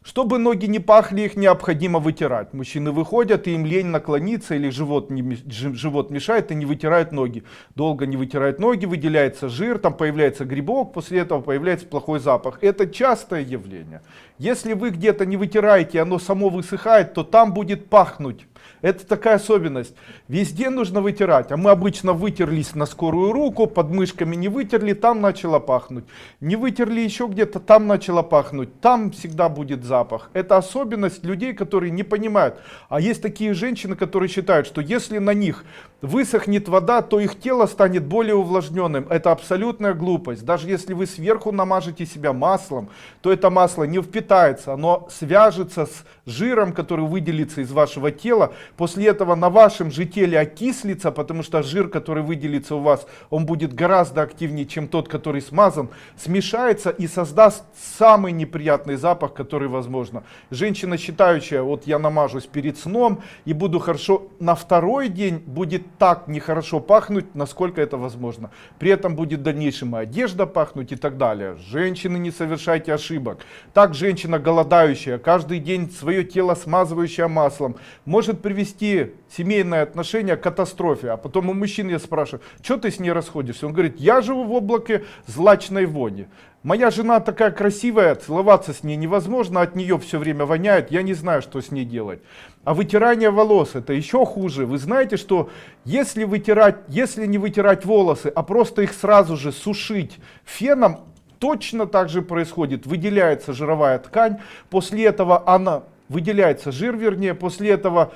Чтобы ноги не пахли, их необходимо вытирать. Мужчины выходят, и им лень наклониться, или живот мешает, и не вытирают ноги. Долго не вытирают ноги, выделяется жир, там появляется грибок, после этого появляется плохой запах. Это частое явление. Если вы где-то не вытираете, оно само высыхает, то там будет пахнуть. Это такая особенность. Везде нужно вытирать. А мы обычно вытерлись на скорую руку, под мышками не вытерли, там начало пахнуть. Не вытерли еще где-то, там начало пахнуть. Там всегда будет запах. Это особенность людей, которые не понимают. А есть такие женщины, которые считают, что если на них высохнет вода, то их тело станет более увлажненным. Это абсолютная глупость. Даже если вы сверху намажете себя маслом, то это масло не впитается. Оно свяжется с жиром, который выделится из вашего тела. После этого на вашем же теле окислится, потому что жир, который выделится у вас, он будет гораздо активнее, чем тот, который смазан, смешается и создаст самый неприятный запах, который возможно. Женщина, считающая, вот я намажусь перед сном и буду хорошо, на второй день будет так нехорошо пахнуть, насколько это возможно. При этом будет в дальнейшем и одежда пахнуть и так далее. Женщины, не совершайте ошибок. Так женщина голодающая, каждый день свое тело смазывающая маслом, может привести семейные отношения к катастрофе. А потом у мужчин я спрашиваю, что ты с ней расходишься? Он говорит, я живу в облаке злачной вони. Моя жена такая красивая, целоваться с ней невозможно, от нее все время воняет, я не знаю, что с ней делать. А вытирание волос это еще хуже. Вы знаете, что если не вытирать волосы, а просто их сразу же сушить феном, точно так же происходит. Выделяется жировая ткань, после этого выделяется жир, вернее, после этого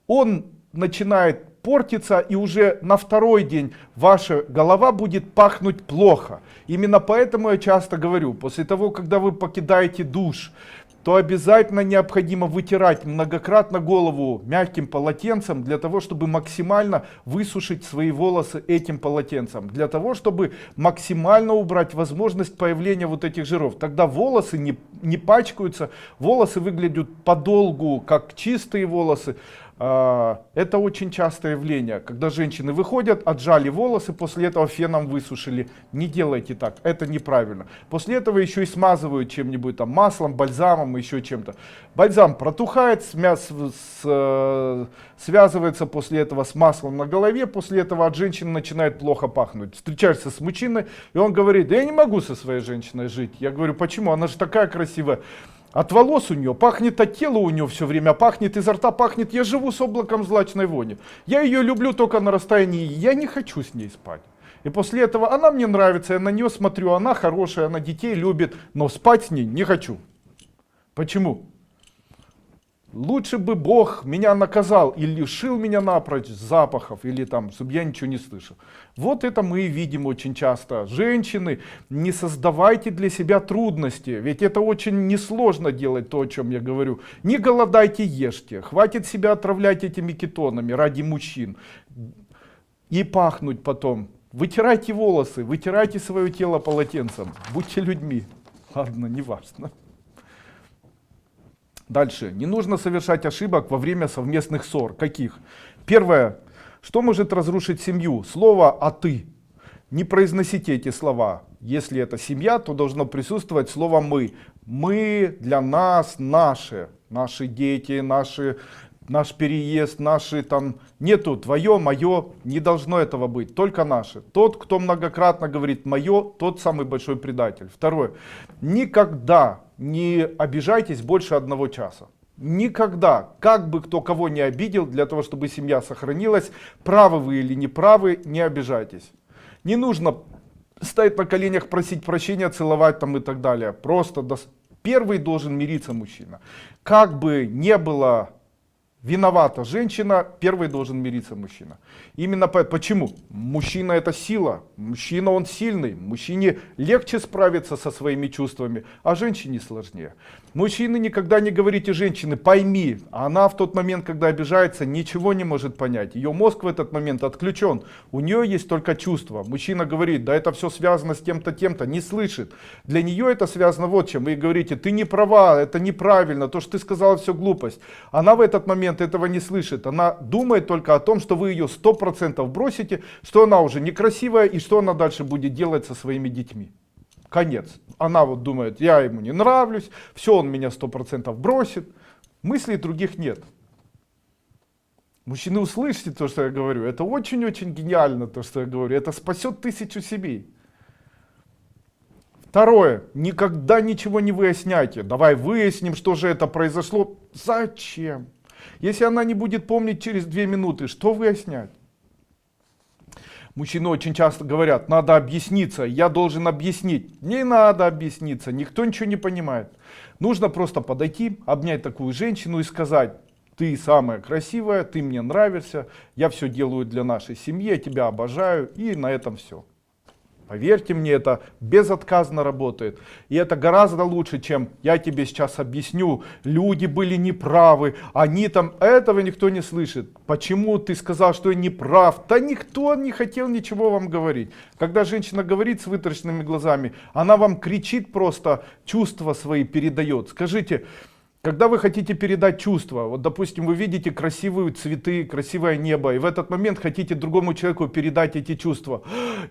он начинает портиться, и уже на второй день ваша голова будет пахнуть плохо. Именно поэтому я часто говорю, после того, когда вы покидаете душ, то обязательно необходимо вытирать многократно голову мягким полотенцем, для того, чтобы максимально высушить свои волосы этим полотенцем, для того, чтобы максимально убрать возможность появления вот этих жиров. Тогда волосы не пачкаются, волосы выглядят подолгу, как чистые волосы. Это очень частое явление, когда женщины выходят, отжали волосы, после этого феном высушили. Не делайте так, это неправильно. После этого еще и смазывают чем-нибудь, там, маслом, бальзамом, еще чем-то. Бальзам протухает, связывается после этого с маслом на голове, после этого от женщины начинает плохо пахнуть. Встречаешься с мужчиной, и он говорит, да я не могу со своей женщиной жить. Я говорю, почему? Она же такая красивая. От волос у нее пахнет, от тела у нее все время пахнет, изо рта пахнет. Я живу с облаком злачной вони. Я ее люблю только на расстоянии, я не хочу с ней спать. И после этого она мне нравится, я на нее смотрю, она хорошая, она детей любит, но спать с ней не хочу. Почему? Лучше бы Бог меня наказал и лишил меня напрочь запахов, или там, чтобы я ничего не слышал. Вот это мы и видим очень часто. Женщины, не создавайте для себя трудности, ведь это очень несложно делать то, о чем я говорю. Не голодайте, ешьте, хватит себя отравлять этими кетонами ради мужчин. И пахнуть потом. Вытирайте волосы, вытирайте свое тело полотенцем, будьте людьми. Ладно, не важно. Дальше. Не нужно совершать ошибок во время совместных ссор. Каких? Первое. Что может разрушить семью? Слово «а ты». Не произносите эти слова. Если это семья, то должно присутствовать слово «мы». Мы для нас, наши. Наши дети, наш переезд, наши там. Нету твое, мое. Не должно этого быть. Только наши. Тот, кто многократно говорит «мое», тот самый большой предатель. Второе. Никогда не обижайтесь больше 1 часа. Никогда, как бы кто кого не обидел, для того, чтобы семья сохранилась, правы вы или не правы, не обижайтесь. Не нужно стоять на коленях, просить прощения, целовать там и так далее. Просто первый должен мириться мужчина. Как бы не было виновата женщина, первый должен мириться мужчина. Именно почему? Мужчина это сила, мужчина он сильный, мужчине легче справиться со своими чувствами, а женщине сложнее. Мужчины никогда не говорите женщине пойми, она в тот момент, когда обижается, ничего не может понять. Ее мозг в этот момент отключен, у нее есть только чувства. Мужчина говорит, да это все связано с тем-то, тем-то, не слышит. Для нее это связано вот чем. Вы говорите, ты не права, это неправильно, то, что ты сказала, все глупость. Она в этот момент этого не слышит. Она думает только о том, что вы ее 100% бросите, что она уже некрасивая и что она дальше будет делать со своими детьми. конец. Она вот думает, я ему не нравлюсь, все, он меня 100% бросит. Мыслей других нет. Мужчины, услышите то, что я говорю. Это очень-очень гениально, то, что я говорю. Это спасет 1000 семей. Второе. Никогда ничего не выясняйте. Давай выясним, что же это произошло. Зачем? Если она не будет помнить через 2 минуты, что выяснять? Мужчины очень часто говорят, надо объясниться, я должен объяснить. Не надо объясниться, никто ничего не понимает. Нужно просто подойти, обнять такую женщину и сказать, ты самая красивая, ты мне нравишься, я все делаю для нашей семьи, я тебя обожаю, и на этом все. Поверьте мне, это безотказно работает. И это гораздо лучше, чем я тебе сейчас объясню. Люди были неправы, они там, этого никто не слышит. Почему ты сказал, что я не прав? Да никто не хотел ничего вам говорить. Когда женщина говорит с вытаращенными глазами, она вам кричит просто, чувства свои передает. Скажите, когда вы хотите передать чувства, вот допустим, вы видите красивые цветы, красивое небо, и в этот момент хотите другому человеку передать эти чувства.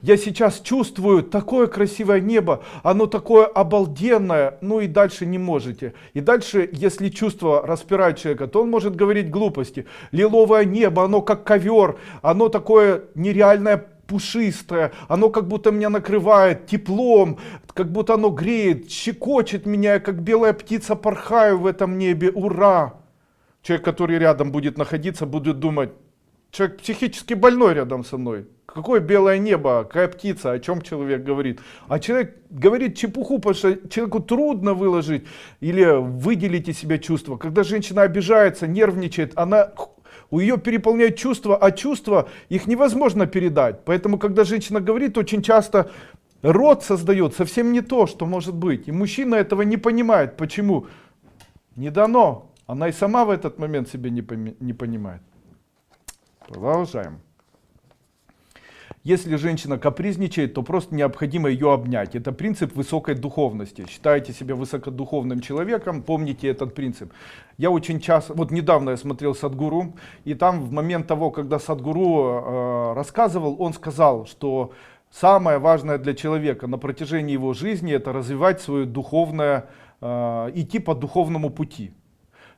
Я сейчас чувствую такое красивое небо, оно такое обалденное, ну и дальше не можете. И дальше, если чувство распирает человека, то он может говорить глупости. Лиловое небо, оно как ковер, оно такое нереальное, пушистое, оно как будто меня накрывает теплом, как будто оно греет, щекочет меня, я как белая птица порхаю в этом небе, ура! Человек, который рядом будет находиться, будет думать, человек психически больной рядом со мной. Какое белое небо, какая птица, о чем человек говорит. А человек говорит чепуху, потому что человеку трудно выложить или выделить из себя чувства. Когда женщина обижается, нервничает, у ее переполняют чувства, а чувства их невозможно передать. Поэтому, когда женщина говорит, очень часто рот создает совсем не то, что может быть. И мужчина этого не понимает. Почему? Не дано. Она и сама в этот момент себя не понимает. Продолжаем. Если женщина капризничает, то просто необходимо ее обнять. Это принцип высокой духовности. Считаете себя высокодуховным человеком, помните этот принцип. Я очень часто, вот недавно я смотрел Садгуру, и там в момент того, когда Садгуру рассказывал, он сказал, что самое важное для человека на протяжении его жизни это развивать свое духовное, идти по духовному пути.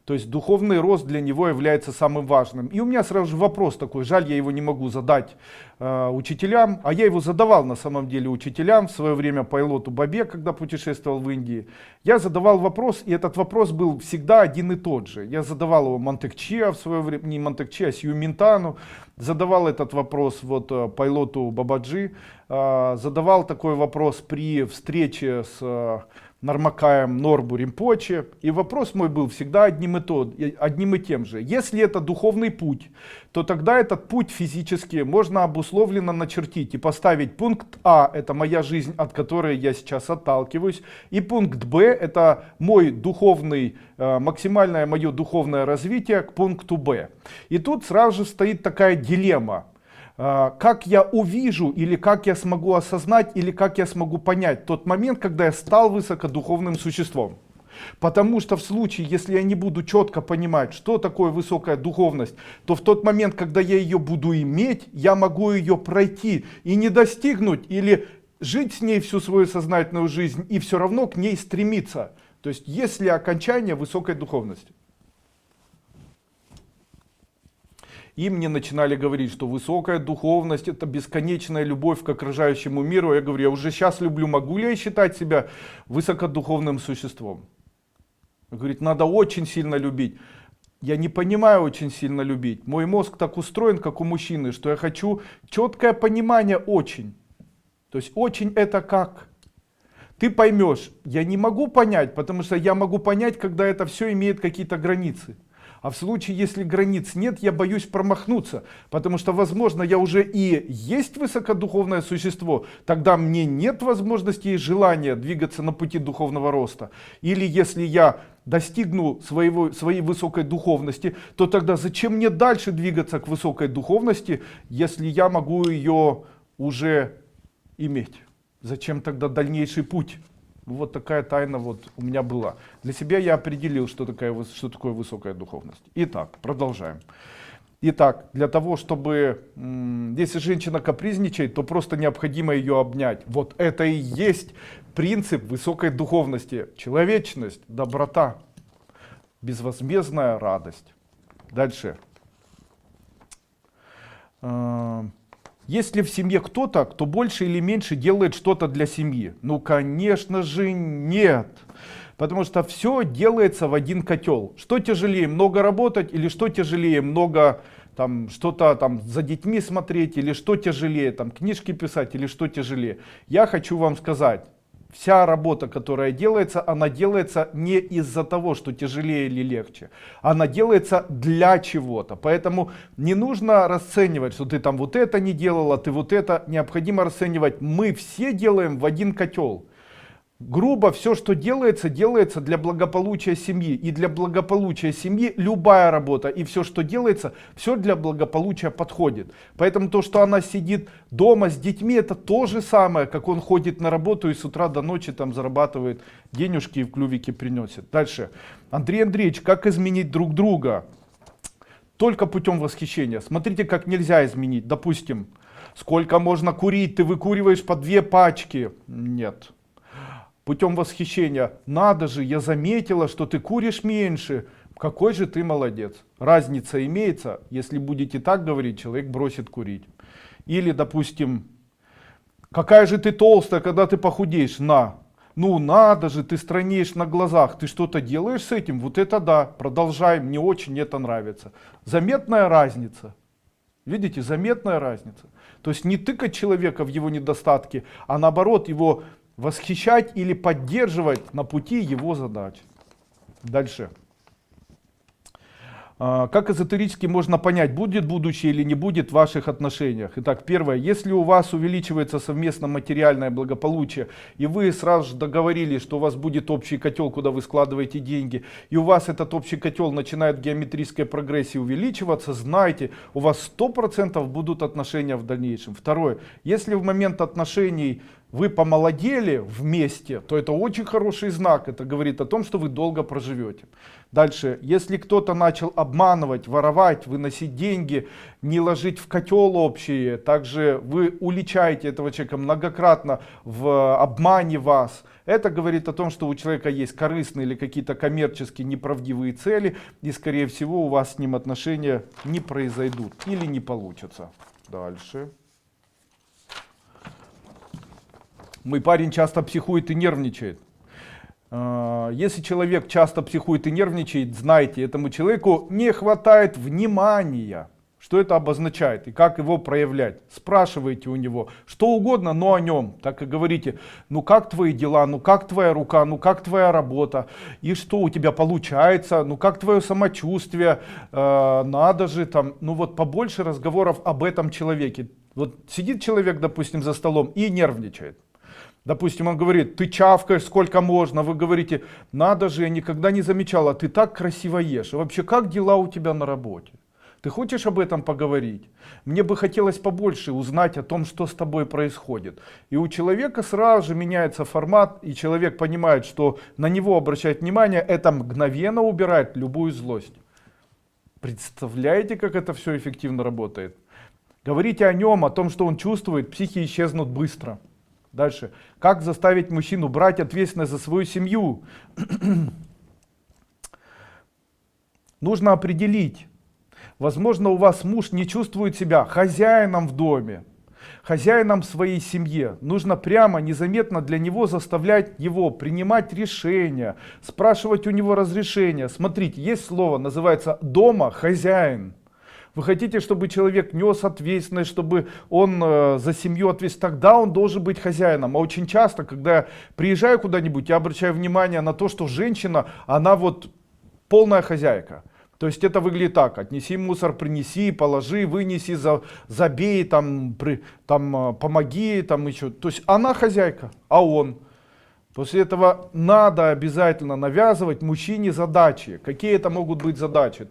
То есть духовный рост для него является самым важным. И у меня сразу же вопрос такой, жаль, я его не могу задать учителям, а я его задавал на самом деле учителям в свое время по Илоту Бабе, когда путешествовал в Индии. Я задавал вопрос, и этот вопрос был всегда один и тот же. Я задавал его Монтекче в свое время, не Монтекче, а Сью Минтану, задавал этот вопрос вот по Илоту Бабаджи, задавал такой вопрос при встрече с Нармакаем Норбу Римпоче. И вопрос мой был всегда одним и тем же. Если это духовный путь, то тогда этот путь физически можно обусловленно начертить и поставить пункт А, это моя жизнь, от которой я сейчас отталкиваюсь, и пункт Б, это мой духовный, максимальное мое духовное развитие к пункту Б. И тут сразу же стоит такая дилемма. Как я увижу, или как я смогу осознать, или как я смогу понять тот момент, когда я стал высокодуховным существом. Потому что в случае, если я не буду четко понимать, что такое высокая духовность, то в тот момент, когда я ее буду иметь, я могу ее пройти и не достигнуть, или жить с ней всю свою сознательную жизнь и все равно к ней стремиться. То есть есть ли окончание высокой духовности? И мне начинали говорить, что высокая духовность это бесконечная любовь к окружающему миру. Я говорю, я уже сейчас люблю, могу ли я считать себя высокодуховным существом? Говорит, надо очень сильно любить. Я не понимаю очень сильно любить. Мой мозг так устроен, как у мужчины, что я хочу четкое понимание очень. То есть очень это как? Ты поймешь, я не могу понять, потому что я могу понять, когда это все имеет какие-то границы. А в случае, если границ нет, я боюсь промахнуться, потому что, возможно, я уже и есть высокодуховное существо, тогда мне нет возможности и желания двигаться на пути духовного роста. Или если я достигну своей высокой духовности, то тогда зачем мне дальше двигаться к высокой духовности, если я могу ее уже иметь? Зачем тогда дальнейший путь? Вот такая тайна вот у меня была. Для себя я определил, что такое высокая духовность. Итак, продолжаем. Итак, для того, чтобы, если женщина капризничает, то просто необходимо ее обнять. Вот это и есть принцип высокой духовности. Человечность, доброта, безвозмездная радость. Дальше. Есть ли в семье кто-то, кто больше или меньше делает что-то для семьи? Ну, конечно же, нет. Потому что все делается в один котел. Что тяжелее, много работать или что тяжелее, много там что-то там за детьми смотреть, или что тяжелее, там книжки писать, или что тяжелее. Я хочу вам сказать, вся работа, которая делается, она делается не из-за того, что тяжелее или легче. Она делается для чего-то. Поэтому не нужно расценивать, что ты там вот это не делала, ты вот это. Необходимо расценивать, мы все делаем в один котел. Грубо, все, что делается, делается для благополучия семьи. И для благополучия семьи любая работа и все, что делается, все для благополучия подходит. Поэтому то, что она сидит дома с детьми, это то же самое, как он ходит на работу и с утра до ночи там зарабатывает денежки и в клювике приносит. Дальше. Андрей Андреевич, как изменить друг друга? Только путем восхищения. Смотрите, как нельзя изменить. Допустим, сколько можно курить, ты выкуриваешь по 2 пачки. Нет. Путем восхищения. Надо же, я заметила, что ты куришь меньше. Какой же ты молодец. Разница имеется. Если будете так говорить, человек бросит курить. Или, допустим, какая же ты толстая, когда ты похудеешь. На. Ну надо же, ты странеешь на глазах. Ты что-то делаешь с этим? Вот это да. Продолжаем. Мне очень это нравится. Заметная разница. Видите, заметная разница. То есть не тыкать человека в его недостатки, а наоборот его восхищать или поддерживать на пути его задач. Дальше. Как эзотерически можно понять, будет будущее или не будет в ваших отношениях? Итак, первое. Если у вас увеличивается совместно материальное благополучие, и вы сразу же договорились, что у вас будет общий котел, куда вы складываете деньги, и у вас этот общий котел начинает в геометрической прогрессии увеличиваться, знайте, у вас 100% будут отношения в дальнейшем. Второе. Если в момент отношений вы помолодели вместе, то это очень хороший знак. Это говорит о том, что вы долго проживете. Дальше. Если кто-то начал обманывать, воровать, выносить деньги, не ложить в котел общие, также вы уличаете этого человека многократно в обмане вас. Это говорит о том, что у человека есть корыстные или какие-то коммерческие неправдивые цели. И скорее всего у вас с ним отношения не произойдут или не получатся. Дальше. Мой парень часто психует и нервничает. Если человек часто психует и нервничает, знайте, этому человеку не хватает внимания. Что это обозначает и как его проявлять? Спрашивайте у него что угодно, но о нем. Так и говорите, ну как твои дела, ну как твоя рука, ну как твоя работа, и что у тебя получается, ну как твое самочувствие, надо же там, ну вот побольше разговоров об этом человеке. Вот сидит человек, допустим, за столом и нервничает. Допустим, он говорит, ты чавкаешь сколько можно, вы говорите, надо же, я никогда не замечала, ты так красиво ешь. И вообще, как дела у тебя на работе? Ты хочешь об этом поговорить? Мне бы хотелось побольше узнать о том, что с тобой происходит. И у человека сразу же меняется формат, и человек понимает, что на него обращать внимание, это мгновенно убирает любую злость. Представляете, как это все эффективно работает? Говорите о нем, о том, что он чувствует, психи исчезнут быстро. Дальше. Как заставить мужчину брать ответственность за свою семью? Нужно определить. Возможно, у вас муж не чувствует себя хозяином в доме, хозяином в своей семье. Нужно прямо, незаметно для него заставлять его принимать решения, спрашивать у него разрешения. Смотрите, есть слово, называется дома хозяин. Вы хотите, чтобы человек нес ответственность, чтобы он за семью ответственен, тогда он должен быть хозяином. А очень часто, когда я приезжаю куда-нибудь, я обращаю внимание на то, что женщина, она вот полная хозяйка. То есть это выглядит так: отнеси мусор, принеси, положи, вынеси, забей, там, помоги, там еще. То есть она хозяйка, а он. После этого надо обязательно навязывать мужчине задачи. Какие это могут быть задачи?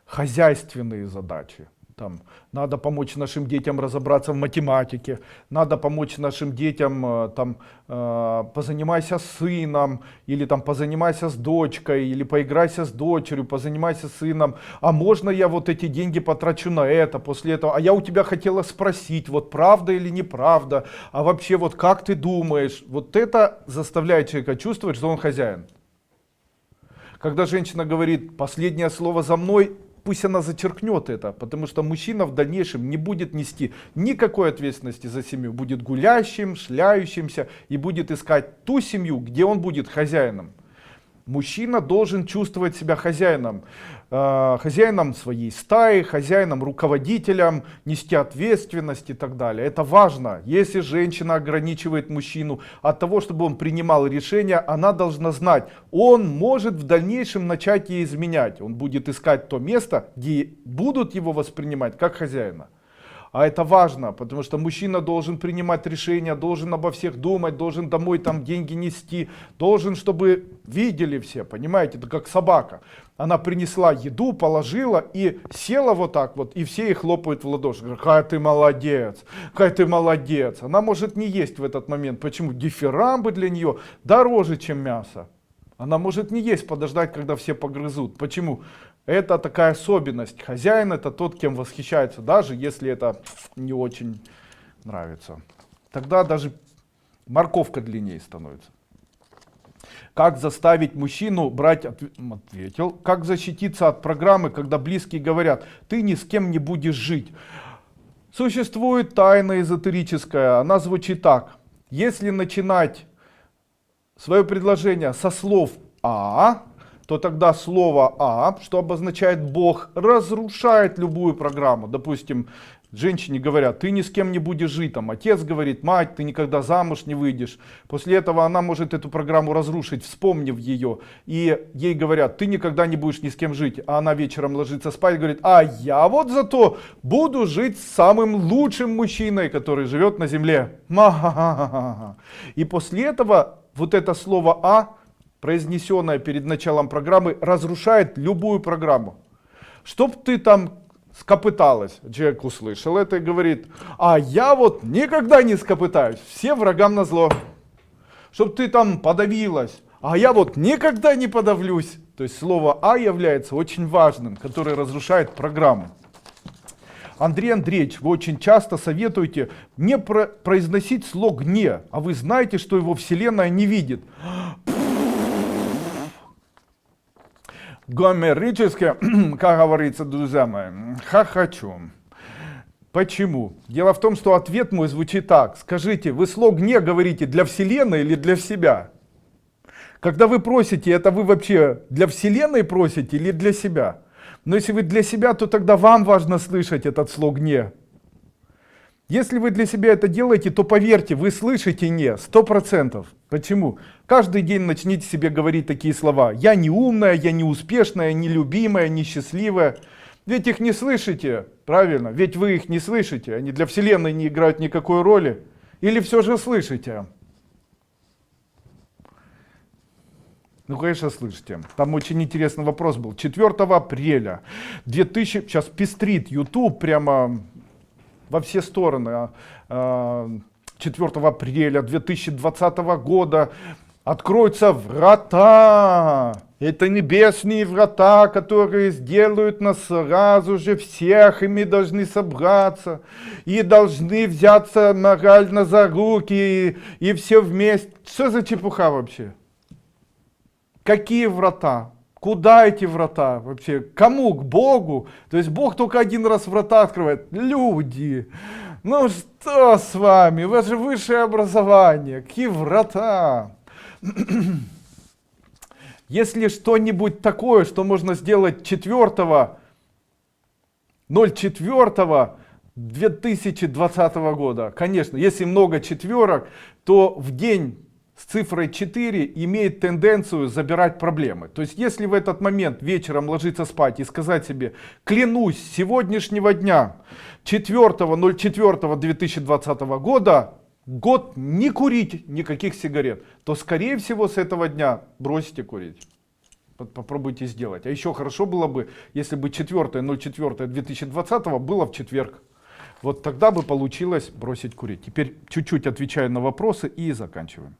Хозяйственные задачи. Там, надо помочь нашим детям разобраться в математике, надо помочь нашим детям, там, позанимайся с сыном, или там, позанимайся с дочкой, или поиграйся с дочерью, позанимайся с сыном, а можно я вот эти деньги потрачу на это, после этого, а я у тебя хотела спросить, вот правда или неправда, а вообще вот как ты думаешь, вот это заставляет человека чувствовать, что он хозяин. Когда женщина говорит последнее слово за мной, пусть она зачеркнет это, потому что мужчина в дальнейшем не будет нести никакой ответственности за семью, будет гулящим, шляющимся и будет искать ту семью, где он будет хозяином. Мужчина должен чувствовать себя хозяином, хозяином своей стаи, хозяином, руководителем, нести ответственность и так далее. Это важно. Если женщина ограничивает мужчину от того, чтобы он принимал решения, она должна знать, он может в дальнейшем начать ей изменять. Он будет искать то место, где будут его воспринимать как хозяина. А это важно, потому что мужчина должен принимать решения, должен обо всех думать, должен домой там деньги нести, должен, чтобы видели все, понимаете, это как собака. Она принесла еду, положила и села вот так вот, и все ей хлопают в ладоши. Какая ты молодец, какая ты молодец. Она может не есть в этот момент. Почему? Дифирамбы для нее дороже, чем мясо. Она может не есть, подождать, когда все погрызут. Почему? Это такая особенность. Хозяин — это тот, кем восхищается, даже если это не очень нравится. Тогда даже морковка длиннее становится. Как заставить мужчину брать, ответил, как защититься от программы, когда близкие говорят, ты ни с кем не будешь жить. Существует тайна эзотерическая, она звучит так. Если начинать свое предложение со слов «а», то тогда слово «а», что обозначает Бог, разрушает любую программу. Допустим, женщине говорят, ты ни с кем не будешь жить, там, отец говорит, мать, ты никогда замуж не выйдешь. После этого она может эту программу разрушить, вспомнив ее. И ей говорят, ты никогда не будешь ни с кем жить. А она вечером ложится спать и говорит, а я вот зато буду жить с самым лучшим мужчиной, который живет на земле. И после этого вот это слово «а», произнесенное перед началом программы, разрушает любую программу. Чтоб ты там скопыталась, человек услышал это и говорит, а я вот никогда не скопытаюсь, все врагам назло. Чтоб ты там подавилась, а я вот никогда не подавлюсь. То есть слово «а» является очень важным, которое разрушает программу. Андрей Андреевич, вы очень часто советуете не произносить слог «не», а вы знаете, что его Вселенная не видит. Гомерически, как говорится, друзья мои, хохочу. Почему? Дело в том, что ответ мой звучит так. Скажите, вы слог «не» говорите для Вселенной или для себя? Когда вы просите, это вы вообще для Вселенной просите или для себя? Но если вы для себя, то тогда вам важно слышать этот слог «не». Если вы для себя это делаете, то поверьте, вы слышите «не» 100%. Почему? Каждый день начните себе говорить такие слова. Я не умная, я не успешная, не любимая, не счастливая. Ведь их не слышите, правильно? Ведь вы их не слышите, они для Вселенной не играют никакой роли. Или все же слышите? Ну, конечно, слышите. Там очень интересный вопрос был. 4 апреля 2000... Сейчас пестрит YouTube прямо во все стороны. 4 апреля 2020 года откроются врата. Это небесные врата, которые сделают нас сразу же всех, и мы должны собраться, и должны взяться морально за руки, и все вместе. Что за чепуха вообще? Какие врата? Куда эти врата вообще? Кому? К Богу? То есть Бог только один раз врата открывает. Люди, ну что с вами? У вас же высшее образование. Какие врата? Если что-нибудь такое, что можно сделать 04.04.2020 года, конечно, если много четверок, то в день с цифрой 4 имеет тенденцию забирать проблемы. То есть если в этот момент вечером ложиться спать и сказать себе, клянусь, с сегодняшнего дня 4.04.2020 года, год не курить никаких сигарет, то скорее всего с этого дня бросите курить. Попробуйте сделать. А еще хорошо было бы, если бы 4.04.2020 было в четверг. Вот тогда бы получилось бросить курить. Теперь чуть-чуть отвечаю на вопросы и заканчиваем.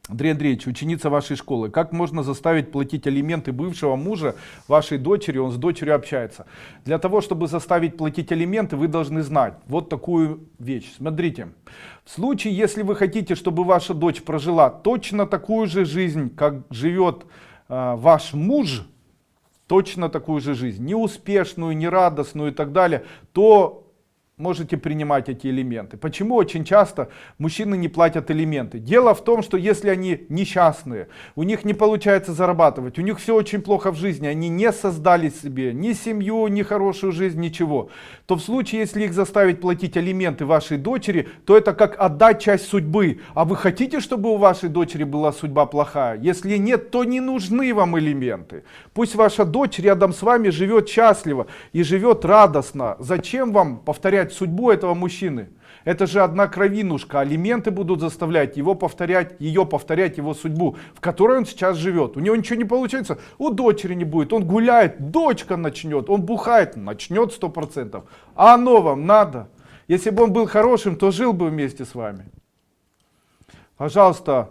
Андрей Андреевич, ученица вашей школы, как можно заставить платить алименты бывшего мужа вашей дочери, он с дочерью общается? Для того, чтобы заставить платить алименты, вы должны знать вот такую вещь. Смотрите, в случае, если вы хотите, чтобы ваша дочь прожила точно такую же жизнь, как живет ваш муж, точно такую же жизнь, не успешную, не радостную и так далее, то можете принимать эти элементы. Почему очень часто мужчины не платят элементы? Дело в том, что если они несчастные, у них не получается зарабатывать, у них все очень плохо в жизни, они не создали себе ни семью, ни хорошую жизнь, ничего, то в случае, если их заставить платить алименты вашей дочери, то это как отдать часть судьбы. А вы хотите, чтобы у вашей дочери была судьба плохая? Если нет, то не нужны вам элементы. Пусть ваша дочь рядом с вами живет счастливо и живет радостно. Зачем вам повторять судьбу этого мужчины? Это же одна кровинушка. Алименты будут заставлять его повторять, ее повторять его судьбу, в которой он сейчас живет. У него ничего не получается, у дочери не будет. Он гуляет, дочка начнет, он бухает, начнет 100%. А оно вам надо? Если бы он был хорошим, то жил бы вместе с вами. Пожалуйста,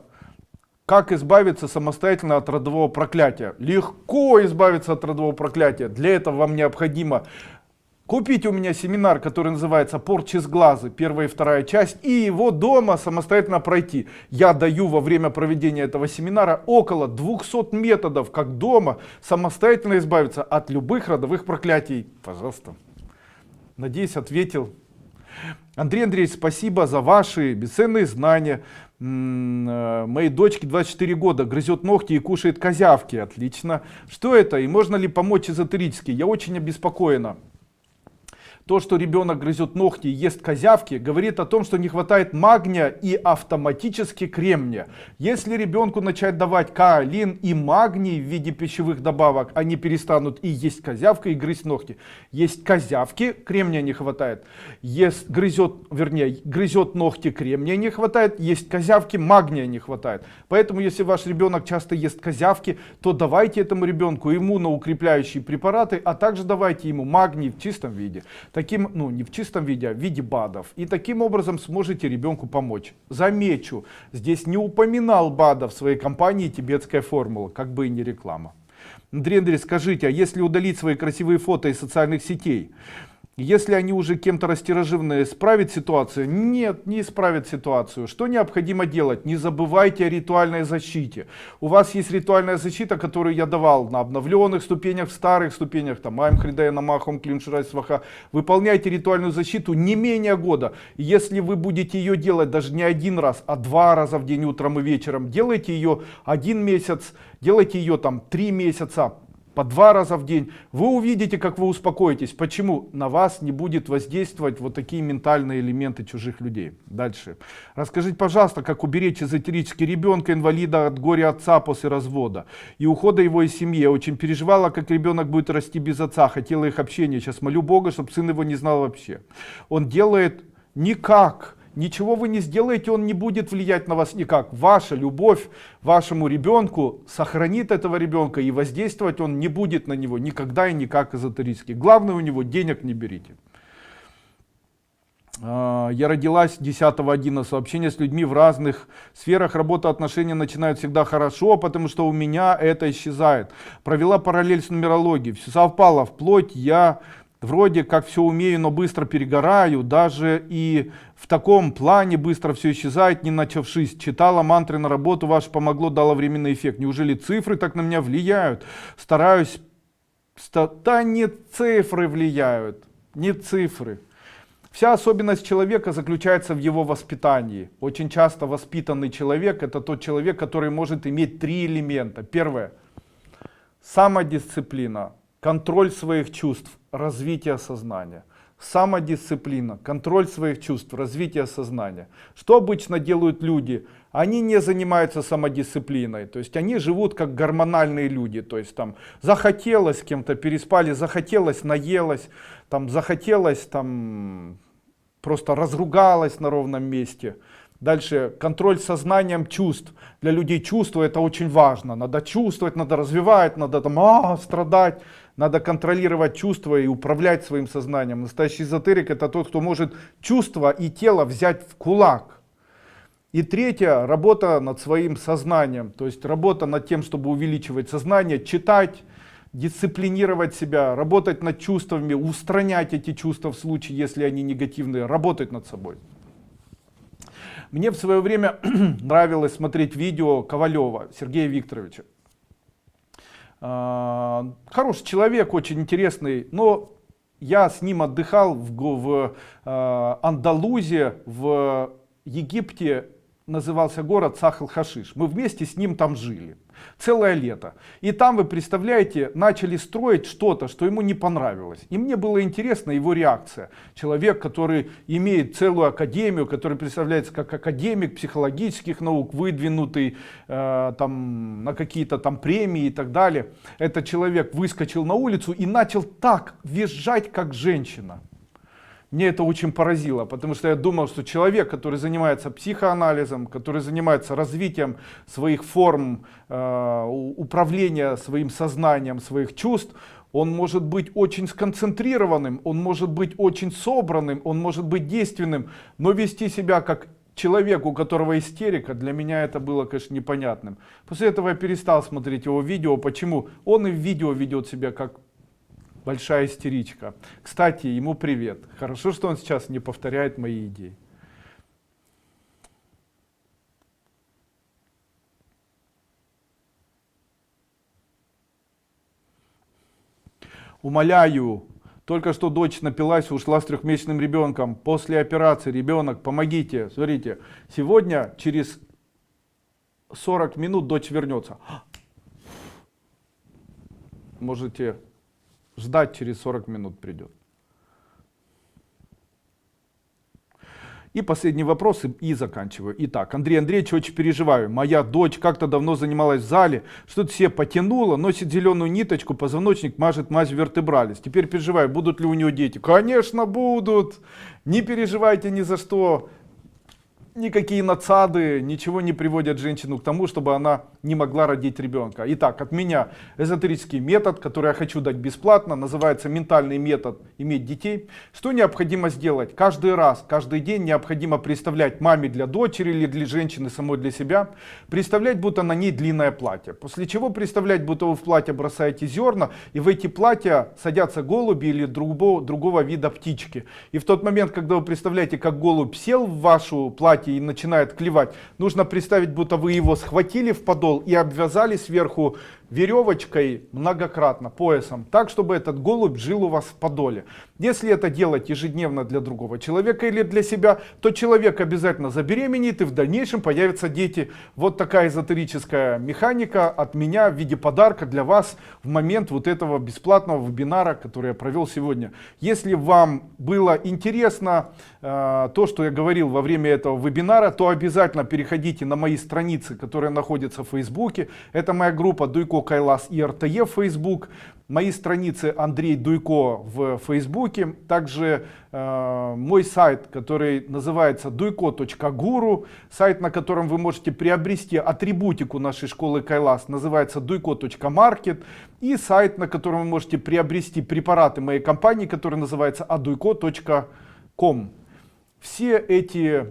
как избавиться самостоятельно от родового проклятия? Легко избавиться от родового проклятия. Для этого вам необходимо купить у меня семинар, который называется «Порчи с глаза», первая и вторая часть, и его дома самостоятельно пройти. Я даю во время проведения этого семинара около 200 методов, как дома самостоятельно избавиться от любых родовых проклятий. Пожалуйста. Надеюсь, ответил. Андрей Андреевич, спасибо за ваши бесценные знания. Моей дочке 24 года, грызет ногти и кушает козявки. Отлично. Что это и можно ли помочь эзотерически? Я очень обеспокоена. То, что ребенок грызет ногти и ест козявки, говорит о том, что не хватает магния и автоматически кремния. Если ребенку начать давать каолин и магний в виде пищевых добавок, они перестанут и есть козявка, и грызть ногти. Есть козявки, кремния не хватает. Грызет ногти, кремния не хватает. Есть козявки, магния не хватает. Поэтому, если ваш ребенок часто ест козявки, то давайте этому ребенку иммуноукрепляющие препараты, а также давайте ему магний в чистом виде. Таким, не в чистом виде, а в виде БАДов. И таким образом сможете ребенку помочь. Замечу, здесь не упоминал БАДов в своей компании «Тибетская формула», как бы и не реклама. Андрей Андреевич, скажите, а если удалить свои красивые фото из социальных сетей, если они уже кем-то растиражированы, исправит ситуацию? Нет, не исправит ситуацию. Что необходимо делать? Не забывайте о ритуальной защите. У вас есть ритуальная защита, которую я давал на обновленных ступенях, в старых ступенях, там, Айм Хридая Намахом, Клим Ширай Сваха. Выполняйте ритуальную защиту не менее года. Если вы будете ее делать даже не один раз, а 2 раза в день, утром и вечером, делайте ее 1 месяц, делайте ее там 3 месяца. По 2 раза в день, вы увидите, как вы успокоитесь. Почему? На вас не будет воздействовать вот такие ментальные элементы чужих людей. Дальше. Расскажите, пожалуйста, как уберечь эзотерически ребенка, инвалида от горя отца после развода и ухода его из семьи. Я очень переживала, как ребенок будет расти без отца, хотела их общения. Сейчас молю Бога, чтобы сын его не знал вообще. Он делает никак. Ничего вы не сделаете, он не будет влиять на вас никак. Ваша любовь вашему ребенку сохранит этого ребенка, и воздействовать он не будет на него никогда и никак эзотерически. Главное, у него денег не берите. Я родилась 10.11. Общение с людьми в разных сферах работы, отношения начинают всегда хорошо, потому что у меня это исчезает. Провела параллель с нумерологией. Все совпало, вплоть я вроде как все умею, но быстро перегораю, даже и в таком плане быстро все исчезает, не начавшись. Читала мантры на работу, ваше помогло, дало временный эффект. Неужели цифры так на меня влияют? Стараюсь... Да не цифры влияют, не цифры. Вся особенность человека заключается в его воспитании. Очень часто воспитанный человек — это тот человек, который может иметь 3 элемента. Первое — самодисциплина. Контроль своих чувств, развитие сознания. Самодисциплина, контроль своих чувств, развитие сознания. Что обычно делают люди? Они не занимаются самодисциплиной, то есть они живут как гормональные люди, то есть там захотелось с кем-то переспали, захотелось наелось, там захотелось там просто разругалась на ровном месте. Дальше, контроль сознанием чувств. Для людей чувства это очень важно. Надо чувствовать, надо развивать, надо там страдать. Надо контролировать чувства и управлять своим сознанием. Настоящий эзотерик это тот, кто может чувства и тело взять в кулак. И третье, работа над своим сознанием. То есть работа над тем, чтобы увеличивать сознание, читать, дисциплинировать себя, работать над чувствами, устранять эти чувства в случае, если они негативные, работать над собой. Мне в свое время нравилось смотреть видео Ковалева Сергея Викторовича. Хороший человек, очень интересный, но я с ним отдыхал в Андалузии, в Египте, назывался город Сахл-Хашиш. Мы вместе с ним там жили целое лето. И там, вы представляете, начали строить что-то, что ему не понравилось. И мне было интересно его реакция. Человек, который имеет целую академию, который представляется как академик психологических наук, выдвинутый там, на какие-то там премии и так далее. Этот человек выскочил на улицу и начал так визжать, как женщина. Мне это очень поразило, потому что я думал, что человек, который занимается психоанализом, который занимается развитием своих форм управления своим сознанием, своих чувств, он может быть очень сконцентрированным, он может быть очень собранным, он может быть действенным, но вести себя как человек, у которого истерика, для меня это было, конечно, непонятным. После этого я перестал смотреть его видео. Почему? Он и в видео ведет себя как большая истеричка. Кстати, ему привет. Хорошо, что он сейчас не повторяет мои идеи. Умоляю, только что дочь напилась и ушла с 3-месячным ребенком. После операции ребенок, помогите. Смотрите, сегодня через 40 минут дочь вернется. Можете ждать, через 40 минут придет. И последний вопрос и заканчиваю. Итак, Андрей Андреевич, очень переживаю. Моя дочь как-то давно занималась в зале, что-то себе потянула, носит зеленую ниточку, позвоночник мажет мазь вертебралис. Теперь переживаю, будут ли у нее дети. Конечно будут. Не переживайте ни за что. Никакие надсады, ничего не приводят женщину к тому, чтобы она не могла родить ребенка. Итак, от меня эзотерический метод, который я хочу дать бесплатно, называется ментальный метод иметь детей. Что необходимо сделать? Каждый раз, каждый день необходимо представлять маме для дочери или для женщины самой для себя, представлять, будто на ней длинное платье. После чего представлять, будто вы в платье бросаете зерна, и в эти платья садятся голуби или другого вида птички. И в тот момент, когда вы представляете, как голубь сел в вашу платье и начинает клевать, нужно представить, будто вы его схватили в подол и обвязали сверху веревочкой многократно, поясом, так, чтобы этот голубь жил у вас в подоле. Если это делать ежедневно для другого человека или для себя, то человек обязательно забеременеет и в дальнейшем появятся дети. Вот такая эзотерическая механика от меня в виде подарка для вас в момент вот этого бесплатного вебинара, который я провел сегодня. Если вам было интересно то, что я говорил во время этого вебинара, то обязательно переходите на мои страницы, которые находятся в Фейсбуке. Это моя группа Дуйко Кайлас и РТЕ в Facebook, мои страницы Андрей Дуйко в Фейсбуке, также мой сайт, который называется duiko.guru, сайт, на котором вы можете приобрести атрибутику нашей школы Кайлас, называется duiko.market, и сайт, на котором вы можете приобрести препараты моей компании, который называется aduiko.com. Все эти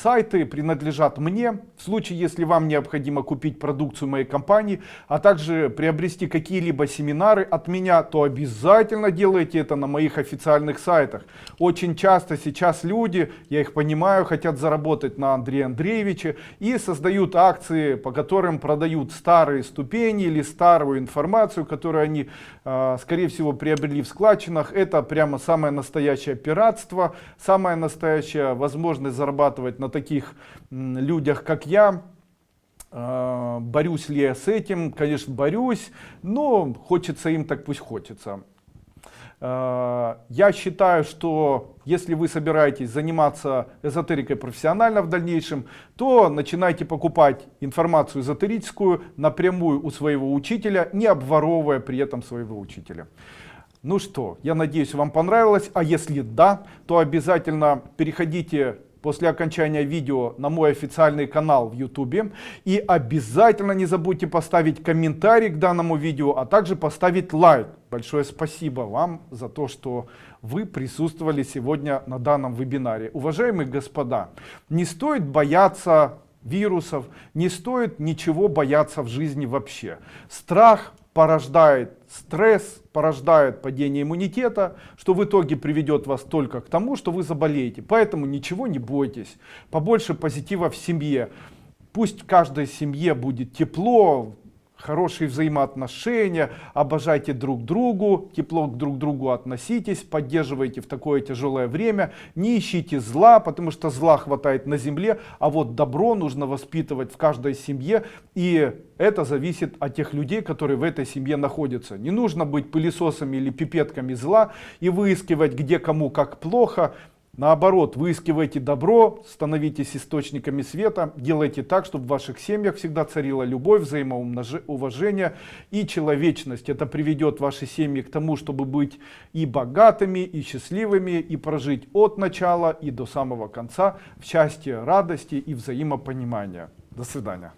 сайты принадлежат мне. В случае, если вам необходимо купить продукцию моей компании, а также приобрести какие-либо семинары от меня, то обязательно делайте это на моих официальных сайтах. Очень часто сейчас люди, я их понимаю, хотят заработать на Андрея Андреевича и создают акции, по которым продают старые ступени или старую информацию, которую они, скорее всего, приобрели в складчинах. Это прямо самое настоящее пиратство, самое настоящая возможность зарабатывать на таких людях, как я. Борюсь ли я с этим? Конечно, борюсь, но хочется им, так пусть хочется. Я считаю, что если вы собираетесь заниматься эзотерикой профессионально в дальнейшем, то начинайте покупать информацию эзотерическую напрямую у своего учителя, не обворовывая при этом своего учителя. Ну что, я надеюсь, вам понравилось, а если да, то обязательно переходите после окончания видео на мой официальный канал в YouTube. И обязательно не забудьте поставить комментарий к данному видео, а также поставить лайк. Большое спасибо вам за то, что вы присутствовали сегодня на данном вебинаре. Уважаемые господа, не стоит бояться вирусов, не стоит ничего бояться в жизни вообще. Страх порождает стресс, порождает падение иммунитета, что в итоге приведет вас только к тому, что вы заболеете. Поэтому ничего не бойтесь. Побольше позитива в семье. Пусть в каждой семье будет тепло, хорошие взаимоотношения, обожайте друг другу, тепло друг к другу относитесь, поддерживайте в такое тяжелое время, не ищите зла, потому что зла хватает на земле, а вот добро нужно воспитывать в каждой семье, и это зависит от тех людей, которые в этой семье находятся. Не нужно быть пылесосами или пипетками зла и выискивать, где кому как плохо. Наоборот, выискивайте добро, становитесь источниками света, делайте так, чтобы в ваших семьях всегда царила любовь, взаимоуважение и человечность. Это приведет ваши семьи к тому, чтобы быть и богатыми, и счастливыми, и прожить от начала и до самого конца в счастье, радости и взаимопонимания. До свидания.